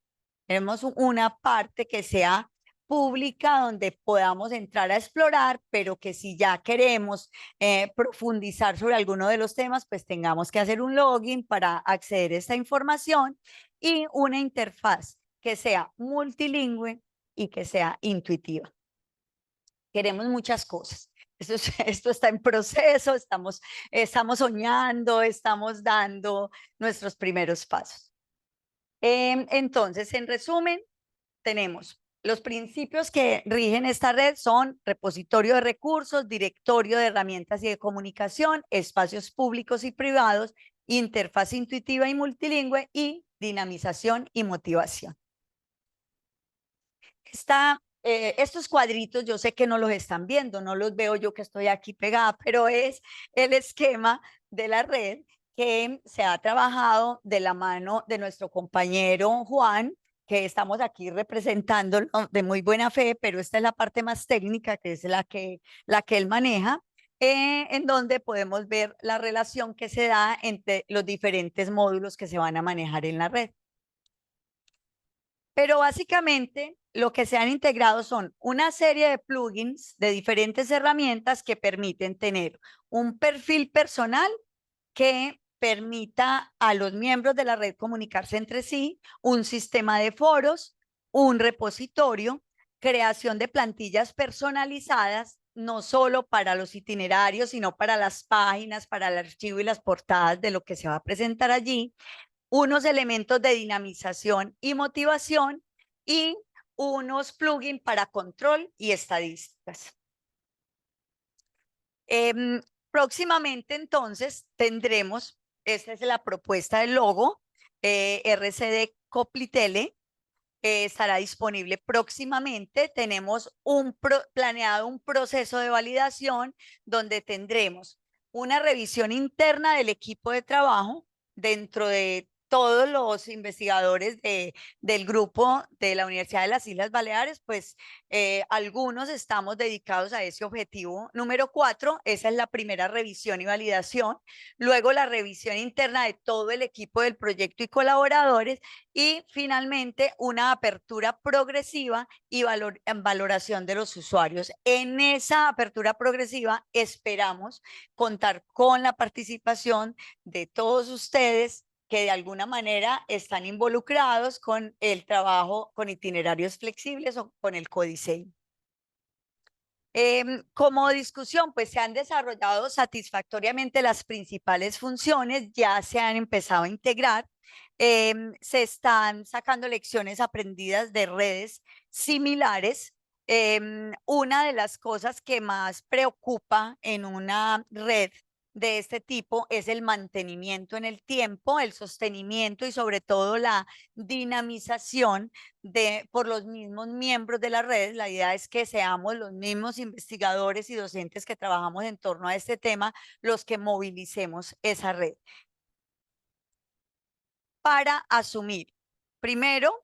Tenemos una parte que sea pública donde podamos entrar a explorar, pero que si ya queremos profundizar sobre alguno de los temas, pues tengamos que hacer un login para acceder a esta información, y una interfaz que sea multilingüe y que sea intuitiva. Queremos muchas cosas. Esto está en proceso, estamos soñando, estamos dando nuestros primeros pasos. Entonces, en resumen, tenemos los principios que rigen esta red: son repositorio de recursos, directorio de herramientas y de comunicación, espacios públicos y privados, interfaz intuitiva y multilingüe, y dinamización y motivación. Estos cuadritos yo sé que no los están viendo, no los veo yo que estoy aquí pegada, pero es el esquema de la red que se ha trabajado de la mano de nuestro compañero Juan, que estamos aquí representándolo de muy buena fe, pero esta es la parte más técnica, que es la que él maneja, en donde podemos ver la relación que se da entre los diferentes módulos que se van a manejar en la red. Pero básicamente lo que se han integrado son una serie de plugins de diferentes herramientas que permiten tener un perfil personal que permita a los miembros de la red comunicarse entre sí, un sistema de foros, un repositorio, creación de plantillas personalizadas, no solo para los itinerarios, sino para las páginas, para el archivo y las portadas de lo que se va a presentar allí, unos elementos de dinamización y motivación, y unos plugins para control y estadísticas. Próximamente entonces tendremos, esta es la propuesta del logo, RCD Coplitele, estará disponible próximamente. Tenemos planeado un proceso de validación donde tendremos una revisión interna del equipo de trabajo dentro de todos los investigadores del grupo de la Universidad de las Islas Baleares. Pues algunos estamos dedicados a ese objetivo número 4. Esa es la primera revisión y validación. Luego la revisión interna de todo el equipo del proyecto y colaboradores, y finalmente una apertura progresiva y valoración de los usuarios. En esa apertura progresiva esperamos contar con la participación de todos ustedes que de alguna manera están involucrados con el trabajo con itinerarios flexibles o con el codiseño. Como discusión, pues se han desarrollado satisfactoriamente las principales funciones, ya se han empezado a integrar, se están sacando lecciones aprendidas de redes similares. Una de las cosas que más preocupa en una red de este tipo es el mantenimiento en el tiempo, el sostenimiento y sobre todo la dinamización por los mismos miembros de la red. La idea es que seamos los mismos investigadores y docentes que trabajamos en torno a este tema los que movilicemos esa red. Para asumir, primero,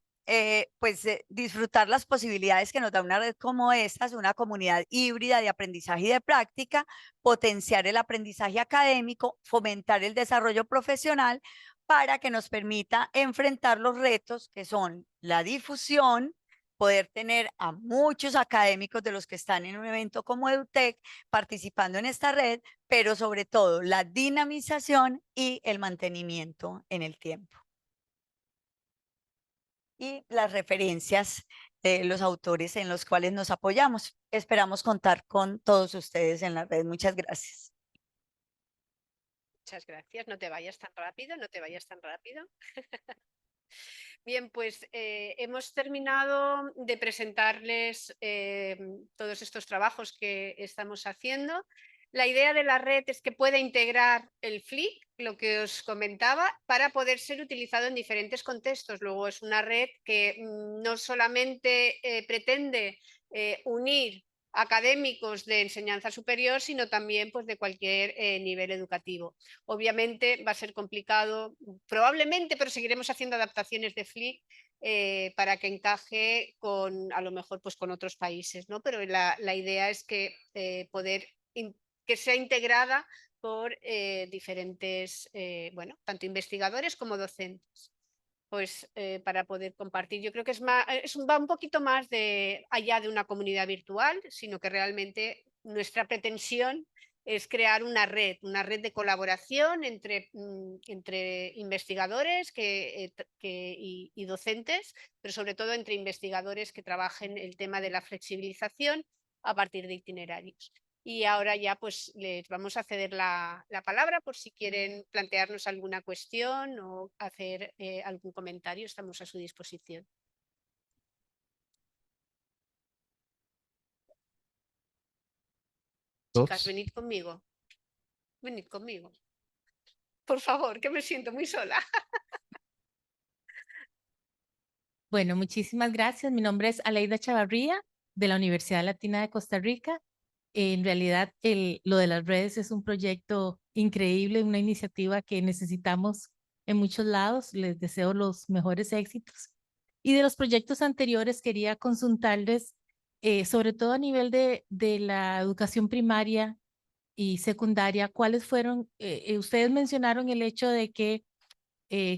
disfrutar las posibilidades que nos da una red como esta, una comunidad híbrida de aprendizaje y de práctica, potenciar el aprendizaje académico, fomentar el desarrollo profesional, para que nos permita enfrentar los retos que son la difusión, poder tener a muchos académicos de los que están en un evento como EduTech participando en esta red, pero sobre todo la dinamización y el mantenimiento en el tiempo. Y las referencias de los autores en los cuales nos apoyamos. Esperamos contar con todos ustedes en la red. Muchas gracias. Muchas gracias. No te vayas tan rápido, no te vayas tan rápido. Bien, pues hemos terminado de presentarles todos estos trabajos que estamos haciendo. La idea de la red es que pueda integrar el FLIC, lo que os comentaba, para poder ser utilizado en diferentes contextos. Luego es una red que no solamente pretende unir académicos de enseñanza superior, sino también pues, de cualquier nivel educativo. Obviamente va a ser complicado, probablemente, pero seguiremos haciendo adaptaciones de FLIC para que encaje con, a lo mejor, pues con otros países, ¿no? Pero la idea es que poder que sea integrada por diferentes, bueno, tanto investigadores como docentes. Pues para poder compartir. Yo creo que va un poquito más allá de una comunidad virtual, sino que realmente nuestra pretensión es crear una red de colaboración entre investigadores y docentes, pero sobre todo entre investigadores que trabajen el tema de la flexibilización a partir de itinerarios. Y ahora ya pues les vamos a ceder la palabra por si quieren plantearnos alguna cuestión o hacer algún comentario, estamos a su disposición. Chicas, venid conmigo. Venid conmigo. Por favor, que me siento muy sola. Bueno, muchísimas gracias. Mi nombre es Aleida Chavarría, de la Universidad Latina de Costa Rica. En realidad, lo de las redes es un proyecto increíble, una iniciativa que necesitamos en muchos lados. Les deseo los mejores éxitos. Y de los proyectos anteriores quería consultarles, sobre todo a nivel de la educación primaria y secundaria, cuáles fueron, ustedes mencionaron el hecho de que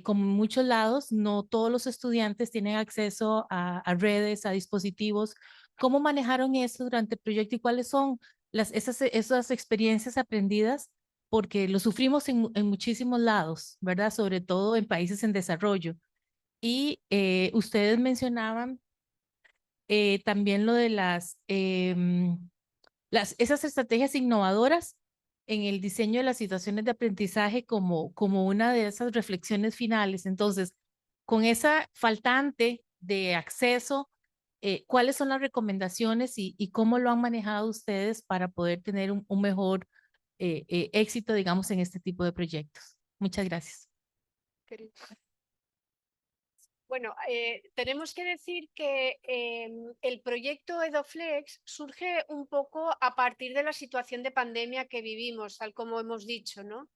como en muchos lados, no todos los estudiantes tienen acceso a redes, a dispositivos. ¿Cómo manejaron eso durante el proyecto y cuáles son esas experiencias aprendidas? Porque lo sufrimos en muchísimos lados, ¿verdad? Sobre todo en países en desarrollo. Y ustedes mencionaban también lo de esas estrategias innovadoras en el diseño de las situaciones de aprendizaje como una de esas reflexiones finales. Entonces, con esa faltante de acceso, ¿cuáles son las recomendaciones y cómo lo han manejado ustedes para poder tener un mejor éxito, digamos, en este tipo de proyectos? Muchas gracias. Bueno, tenemos que decir que el proyecto EdoFlex surge un poco a partir de la situación de pandemia que vivimos, tal como hemos dicho, ¿no?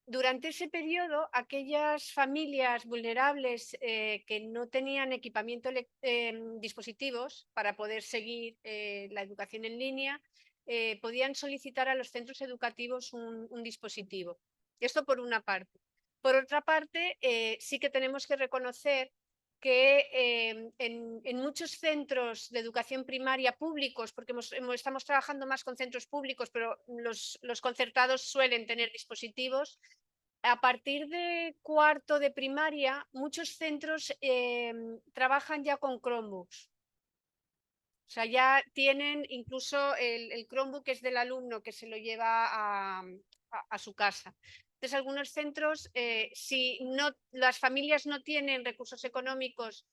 Durante ese periodo, aquellas familias vulnerables que no tenían equipamiento dispositivos para poder seguir la educación en línea, podían solicitar a los centros educativos un dispositivo. Esto por una parte. Por otra parte, sí que tenemos que reconocer que en muchos centros de educación primaria públicos, porque estamos trabajando más con centros públicos, pero los concertados suelen tener dispositivos, a partir de cuarto de primaria, muchos centros trabajan ya con Chromebooks. O sea, ya tienen incluso el Chromebook es del alumno que se lo lleva a su casa. Entonces, algunos centros, si las familias no tienen recursos económicos,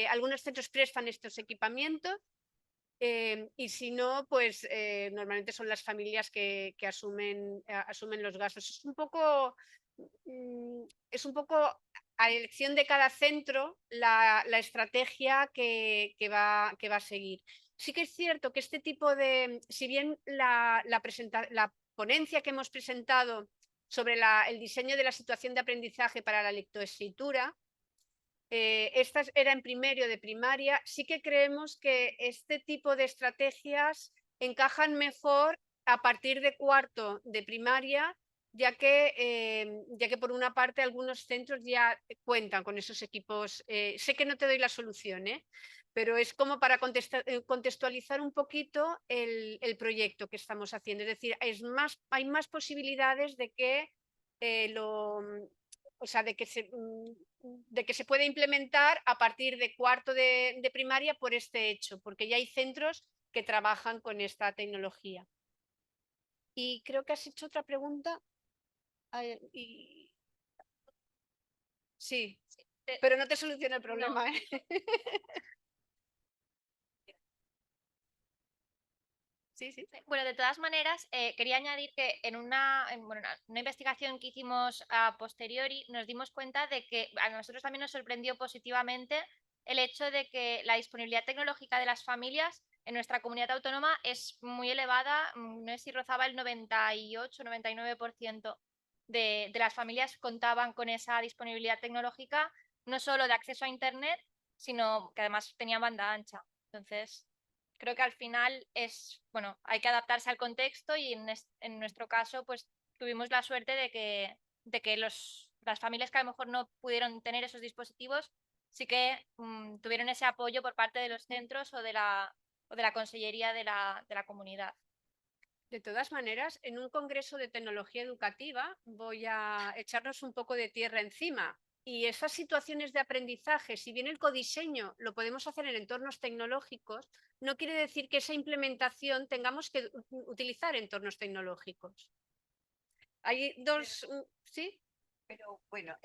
algunos centros prestan estos equipamientos y si no, pues normalmente son las familias que asumen los gastos. Es un poco a elección de cada centro la estrategia que va a seguir. Sí que es cierto que este tipo de, si bien la ponencia que hemos presentado sobre el diseño de la situación de aprendizaje para la lectoescritura, esta era en primero de primaria, sí que creemos que este tipo de estrategias encajan mejor a partir de cuarto de primaria ya que por una parte algunos centros ya cuentan con esos equipos. Sé que no te doy la solución, pero es como para contextualizar un poquito el proyecto que estamos haciendo. Es decir, hay más posibilidades de que o sea, de que se pueda implementar a partir de cuarto de primaria por este hecho, porque ya hay centros que trabajan con esta tecnología. Y creo que has hecho otra pregunta. Sí, pero no te soluciona el problema, ¿eh? Sí, sí. Bueno, de todas maneras, quería añadir que en una investigación que hicimos a posteriori nos dimos cuenta de que a nosotros también nos sorprendió positivamente el hecho de que la disponibilidad tecnológica de las familias en nuestra comunidad autónoma es muy elevada. No sé si rozaba el 98-99% de las familias contaban con esa disponibilidad tecnológica, no solo de acceso a Internet, sino que además tenían banda ancha. Entonces, creo que al final hay que adaptarse al contexto y en nuestro caso, pues tuvimos la suerte de que las familias que a lo mejor no pudieron tener esos dispositivos, sí que tuvieron ese apoyo por parte de los centros o de la consellería de la comunidad. De todas maneras, en un congreso de tecnología educativa voy a echarnos un poco de tierra encima. Y esas situaciones de aprendizaje, si bien el codiseño lo podemos hacer en entornos tecnológicos, no quiere decir que esa implementación tengamos que utilizar entornos tecnológicos. Hay dos, ¿sí? Pero bueno,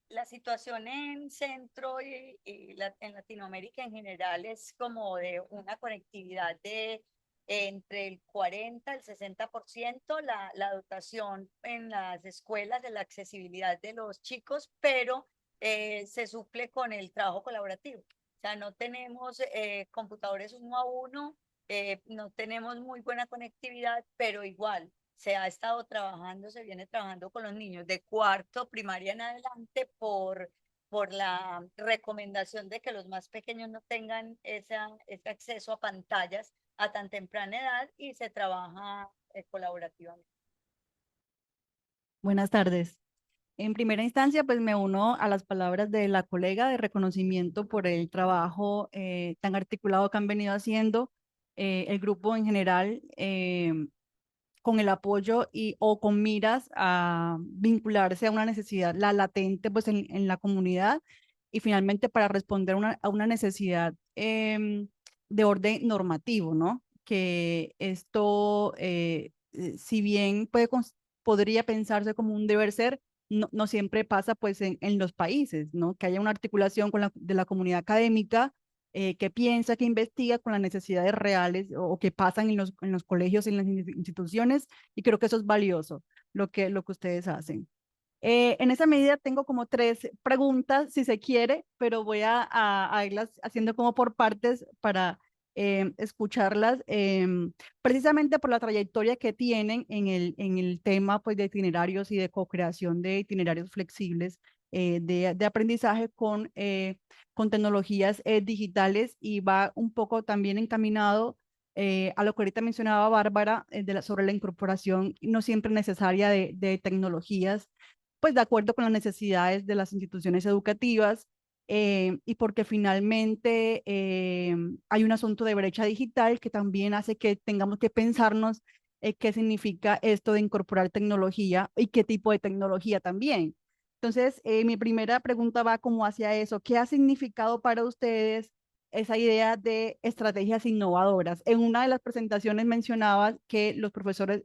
la situación en Centro en Latinoamérica en general es como de una conectividad de entre el 40 al 60% la dotación en las escuelas de la accesibilidad de los chicos, pero se suple con el trabajo colaborativo. O sea, no tenemos computadores uno a uno, no tenemos muy buena conectividad, pero igual se ha estado trabajando, se viene trabajando con los niños de cuarto, primaria en adelante por la recomendación de que los más pequeños no tengan ese acceso a pantallas a tan temprana edad y se trabaja colaborativamente. Buenas tardes. En primera instancia, pues me uno a las palabras de la colega de reconocimiento por el trabajo tan articulado que han venido haciendo el grupo en general con el apoyo o con miras a vincularse a una necesidad, la latente pues en la comunidad y finalmente para responder a una necesidad de orden normativo, ¿no? Que esto, si bien podría pensarse como un deber ser, no siempre pasa pues en los países, ¿no? Que haya una articulación de la comunidad académica que piensa, que investiga con las necesidades reales o que pasan en los colegios, en las instituciones, y creo que eso es valioso, lo que ustedes hacen. En esa medida tengo como 3 preguntas, si se quiere, pero voy a irlas haciendo como por partes para escucharlas, precisamente por la trayectoria que tienen en el tema pues, de itinerarios y de co-creación de itinerarios flexibles de aprendizaje con tecnologías digitales, y va un poco también encaminado a lo que ahorita mencionaba Bárbara sobre la incorporación no siempre necesaria de tecnologías, pues de acuerdo con las necesidades de las instituciones educativas, y porque finalmente hay un asunto de brecha digital que también hace que tengamos que pensarnos qué significa esto de incorporar tecnología y qué tipo de tecnología también. Entonces, mi primera pregunta va como hacia eso. ¿Qué ha significado para ustedes esa idea de estrategias innovadoras? En una de las presentaciones mencionabas que los profesores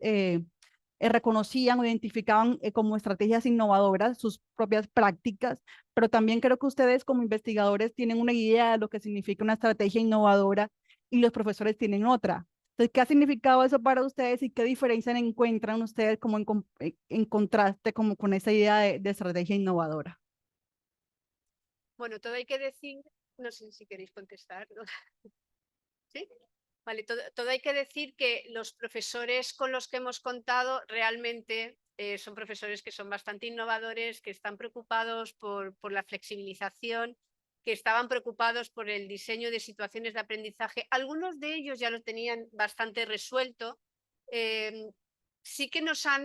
reconocían o identificaban como estrategias innovadoras sus propias prácticas, pero también creo que ustedes como investigadores tienen una idea de lo que significa una estrategia innovadora y los profesores tienen otra. Entonces, ¿qué ha significado eso para ustedes y qué diferencia encuentran ustedes como en contraste como con esa idea de estrategia innovadora? Bueno, todo hay que decir, no sé si queréis contestar, ¿no? ¿Sí? Vale, todo hay que decir que los profesores con los que hemos contado realmente son profesores que son bastante innovadores, que están preocupados por la flexibilización, que estaban preocupados por el diseño de situaciones de aprendizaje. Algunos de ellos ya lo tenían bastante resuelto. sí que nos ha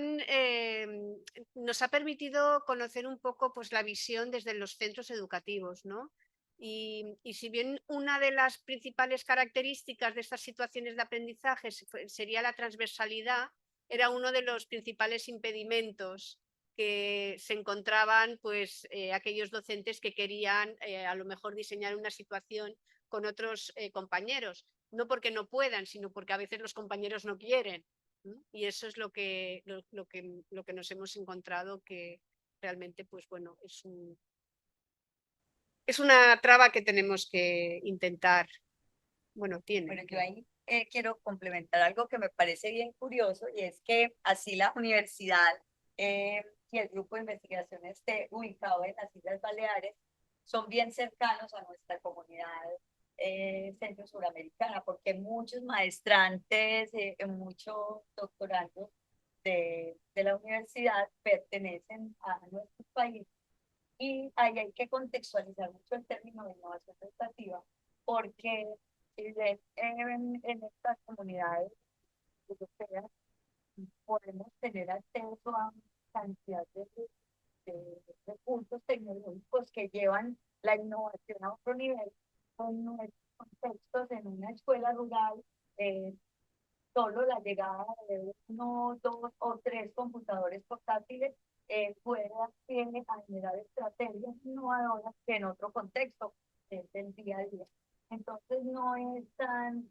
permitido conocer un poco pues, la visión desde los centros educativos, ¿no? Y si bien una de las principales características de estas situaciones de aprendizaje sería la transversalidad, era uno de los principales impedimentos que se encontraban pues, aquellos docentes que querían a lo mejor diseñar una situación con otros compañeros, no porque no puedan, sino porque a veces los compañeros no quieren. Y eso es lo que nos hemos encontrado, que realmente pues bueno, es una traba que tenemos que intentar, bueno, Bueno, yo ahí quiero complementar algo que me parece bien curioso y es que así la universidad y el grupo de investigación esté ubicado en las Islas Baleares, son bien cercanos a nuestra comunidad centro suramericana, porque muchos maestrantes, muchos doctorandos de la universidad pertenecen a nuestro país. Y ahí hay que contextualizar mucho el término de innovación educativa, porque si ven en estas comunidades europeas podemos tener acceso a cantidad de recursos tecnológicos que llevan la innovación a otro nivel con nuestros contextos en una escuela rural. Solo la llegada de uno, dos o tres computadores portátiles puede a generar estrategias innovadoras que en otro contexto es del día a día. Entonces no es tan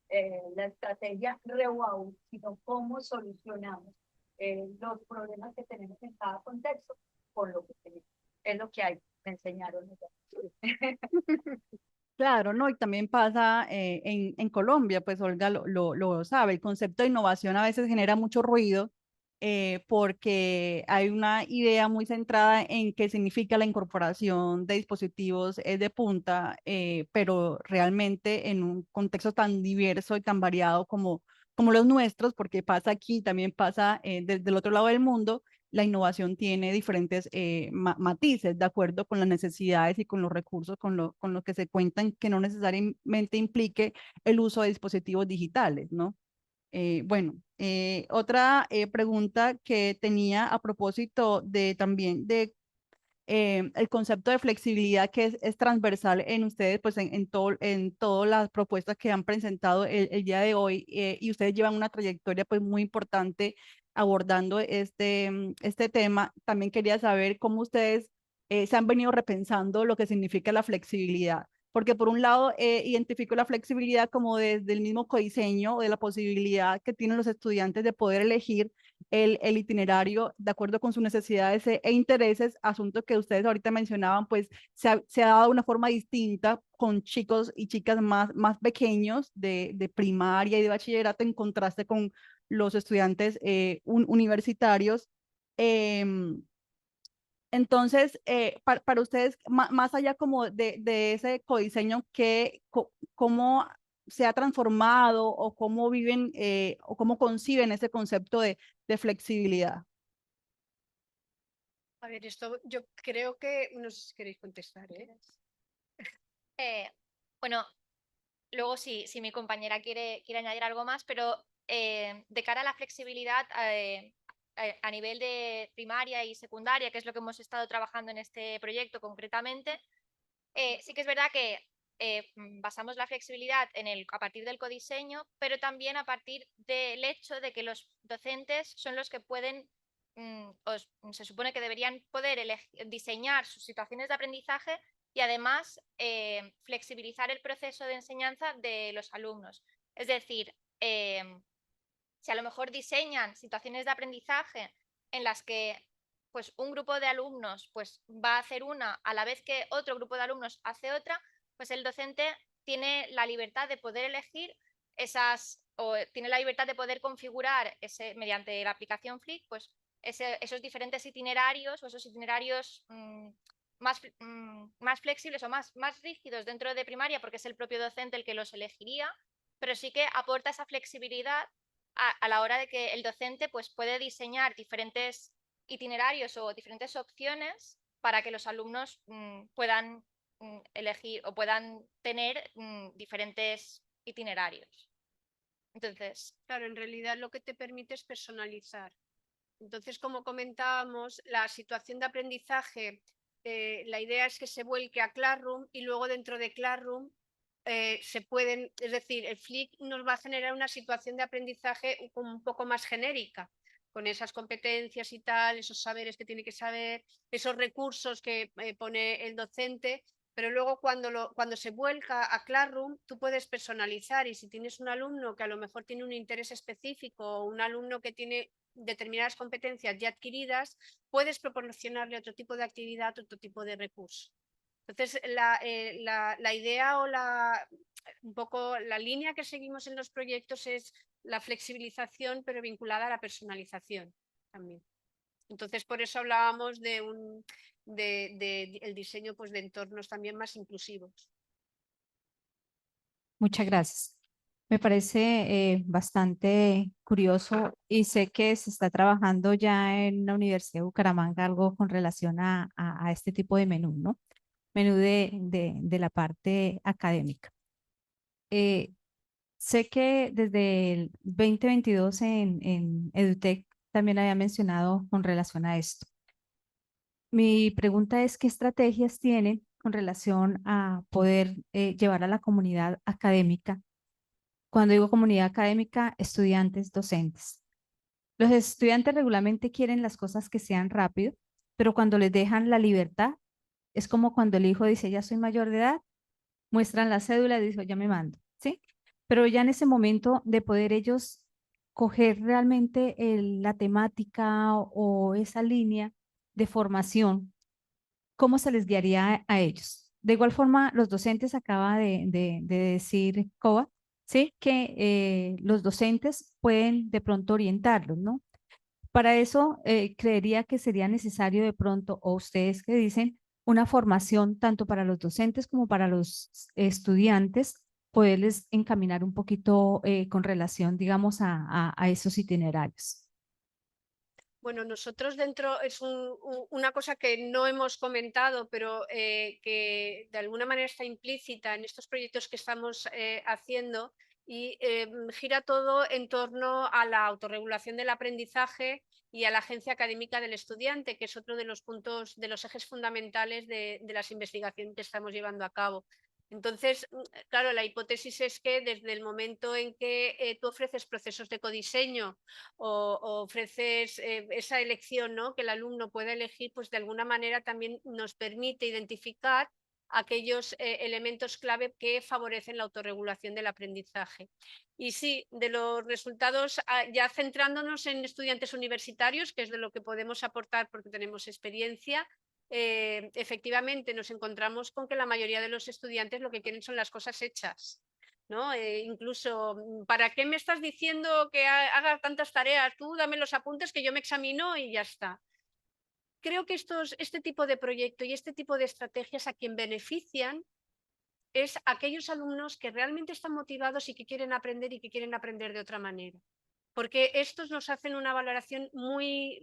la estrategia wow, sino cómo solucionamos los problemas que tenemos en cada contexto con lo que tenemos. Es lo que hay, me enseñaron. Claro, ¿no? Y también pasa en Colombia, pues Olga lo sabe, el concepto de innovación a veces genera mucho ruido porque hay una idea muy centrada en qué significa la incorporación de dispositivos de punta, pero realmente en un contexto tan diverso y tan variado como los nuestros, porque pasa aquí, también pasa desde el otro lado del mundo, la innovación tiene diferentes matices de acuerdo con las necesidades y con los recursos con lo que se cuentan, que no necesariamente implique el uso de dispositivos digitales, ¿no? Bueno, otra pregunta que tenía a propósito de también de el concepto de flexibilidad que es transversal en ustedes, pues en todas las propuestas que han presentado el día de hoy, y ustedes llevan una trayectoria pues muy importante abordando este tema. También quería saber cómo ustedes se han venido repensando lo que significa la flexibilidad. Porque por un lado identifico la flexibilidad como desde el mismo codiseño, de la posibilidad que tienen los estudiantes de poder elegir el itinerario de acuerdo con sus necesidades intereses, asunto que ustedes ahorita mencionaban, pues se ha dado de una forma distinta con chicos y chicas más pequeños de primaria y de bachillerato en contraste con los estudiantes universitarios. Entonces, para ustedes, más allá como de ese codiseño, ¿cómo se ha transformado o cómo viven o cómo conciben ese concepto de flexibilidad? A ver, esto yo creo que, no sé si queréis contestar, ¿eh? Bueno, luego si mi compañera quiere añadir algo más, pero de cara a la flexibilidad a nivel de primaria y secundaria, que es lo que hemos estado trabajando en este proyecto concretamente, sí que es verdad que basamos la flexibilidad a partir del codiseño, pero también a partir del hecho de que los docentes son los que pueden, se supone que deberían poder diseñar sus situaciones de aprendizaje y además flexibilizar el proceso de enseñanza de los alumnos. Es decir, si a lo mejor diseñan situaciones de aprendizaje en las que pues un grupo de alumnos pues va a hacer una a la vez que otro grupo de alumnos hace otra, pues el docente tiene la libertad de poder elegir tiene la libertad de poder configurar mediante la aplicación Flick, pues esos diferentes itinerarios o esos itinerarios más flexibles o más rígidos dentro de primaria, porque es el propio docente el que los elegiría, pero sí que aporta esa flexibilidad a la hora de que el docente pues, puede diseñar diferentes itinerarios o diferentes opciones para que los alumnos puedan elegir o puedan tener diferentes itinerarios. Entonces, Claro, en realidad lo que te permite es personalizar. Entonces, como comentábamos, la situación de aprendizaje, la idea es que se vuelque a Classroom y luego dentro de Classroom se pueden, es decir, el Flick nos va a generar una situación de aprendizaje un poco más genérica, con esas competencias y tal, esos saberes que tiene que saber, esos recursos que pone el docente, pero luego cuando se vuelca a Classroom, tú puedes personalizar y si tienes un alumno que a lo mejor tiene un interés específico o un alumno que tiene determinadas competencias ya adquiridas, puedes proporcionarle otro tipo de actividad, otro tipo de recurso. Entonces, la idea o un poco la línea que seguimos en los proyectos es la flexibilización, pero vinculada a la personalización también. Entonces, por eso hablábamos de el diseño pues, de entornos también más inclusivos. Muchas gracias. Me parece bastante curioso y sé que se está trabajando ya en la Universidad de Bucaramanga algo con relación a este tipo de menú, ¿no? Menú de la parte académica. Sé que desde el 2022 en EduTech también había mencionado con relación a esto. Mi pregunta es, ¿qué estrategias tienen con relación a poder llevar a la comunidad académica? Cuando digo comunidad académica, estudiantes, docentes. Los estudiantes regularmente quieren las cosas que sean rápido, pero cuando les dejan la libertad, es como cuando el hijo dice, ya soy mayor de edad, muestran la cédula y dicen, ya me mando, ¿sí? Pero ya en ese momento de poder ellos coger realmente la temática o esa línea de formación, ¿cómo se les guiaría a ellos? De igual forma, los docentes acaba de decir Coba, ¿sí? Que los docentes pueden de pronto orientarlos, ¿no? Para eso, creería que sería necesario de pronto, o ustedes que dicen, una formación tanto para los docentes como para los estudiantes, poderles encaminar un poquito con relación, digamos, a esos itinerarios. Bueno, nosotros dentro es una cosa que no hemos comentado, pero que de alguna manera está implícita en estos proyectos que estamos haciendo y gira todo en torno a la autorregulación del aprendizaje y a la agencia académica del estudiante, que es otro de los puntos, de los ejes fundamentales de las investigaciones que estamos llevando a cabo. Entonces, claro, la hipótesis es que desde el momento en que tú ofreces procesos de codiseño o ofreces esa elección, ¿no? Que el alumno pueda elegir, pues de alguna manera también nos permite identificar aquellos elementos clave que favorecen la autorregulación del aprendizaje. Y sí, de los resultados, ya centrándonos en estudiantes universitarios, que es de lo que podemos aportar porque tenemos experiencia, efectivamente nos encontramos con que la mayoría de los estudiantes lo que quieren son las cosas hechas. ¿No? Incluso, ¿para qué me estás diciendo que haga tantas tareas? Tú dame los apuntes que yo me examino y ya está. Creo que este tipo de proyecto y este tipo de estrategias a quien benefician es aquellos alumnos que realmente están motivados y que quieren aprender y que quieren aprender de otra manera. Porque estos nos hacen una valoración muy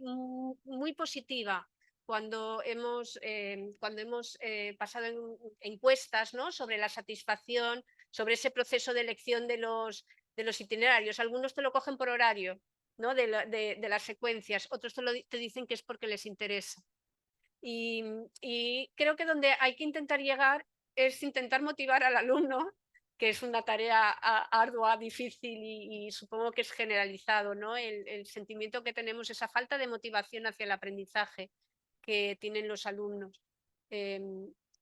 positiva cuando hemos pasado en encuestas, ¿no? Sobre la satisfacción, sobre ese proceso de elección de los itinerarios. Algunos te lo cogen por horario, ¿no? de las secuencias, otros te dicen que es porque les interesa. Y creo que donde hay que intentar llegar es intentar motivar al alumno, que es una tarea ardua, difícil y supongo que es generalizado, ¿no? El sentimiento que tenemos, esa falta de motivación hacia el aprendizaje que tienen los alumnos.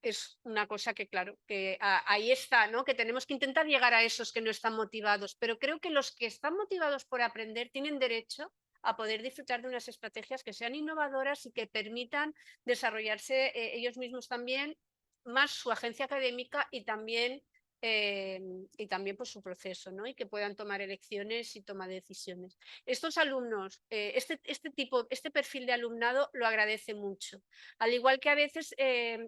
Es una cosa que, claro, que ahí está, ¿no? Que tenemos que intentar llegar a esos que no están motivados, pero creo que los que están motivados por aprender tienen derecho a poder disfrutar de unas estrategias que sean innovadoras y que permitan desarrollarse ellos mismos también, más su agencia académica y también pues, su proceso, ¿no? Y que puedan tomar elecciones y tomar decisiones. Estos alumnos, este perfil de alumnado lo agradece mucho. Al igual que a veces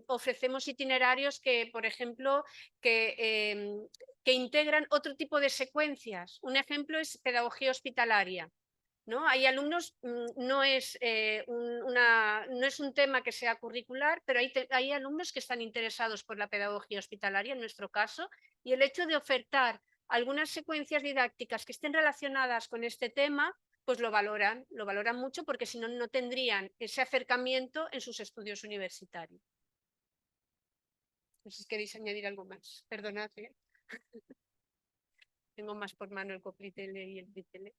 ofrecemos itinerarios que, por ejemplo, que integran otro tipo de secuencias. Un ejemplo es pedagogía hospitalaria. ¿No? Hay alumnos, no es un tema que sea curricular, pero hay alumnos que están interesados por la pedagogía hospitalaria, en nuestro caso, y el hecho de ofertar algunas secuencias didácticas que estén relacionadas con este tema, pues lo valoran mucho porque si no, no tendrían ese acercamiento en sus estudios universitarios. No sé si queréis añadir algo más. Perdonad. Tengo más por mano el Copritele y el Tritele.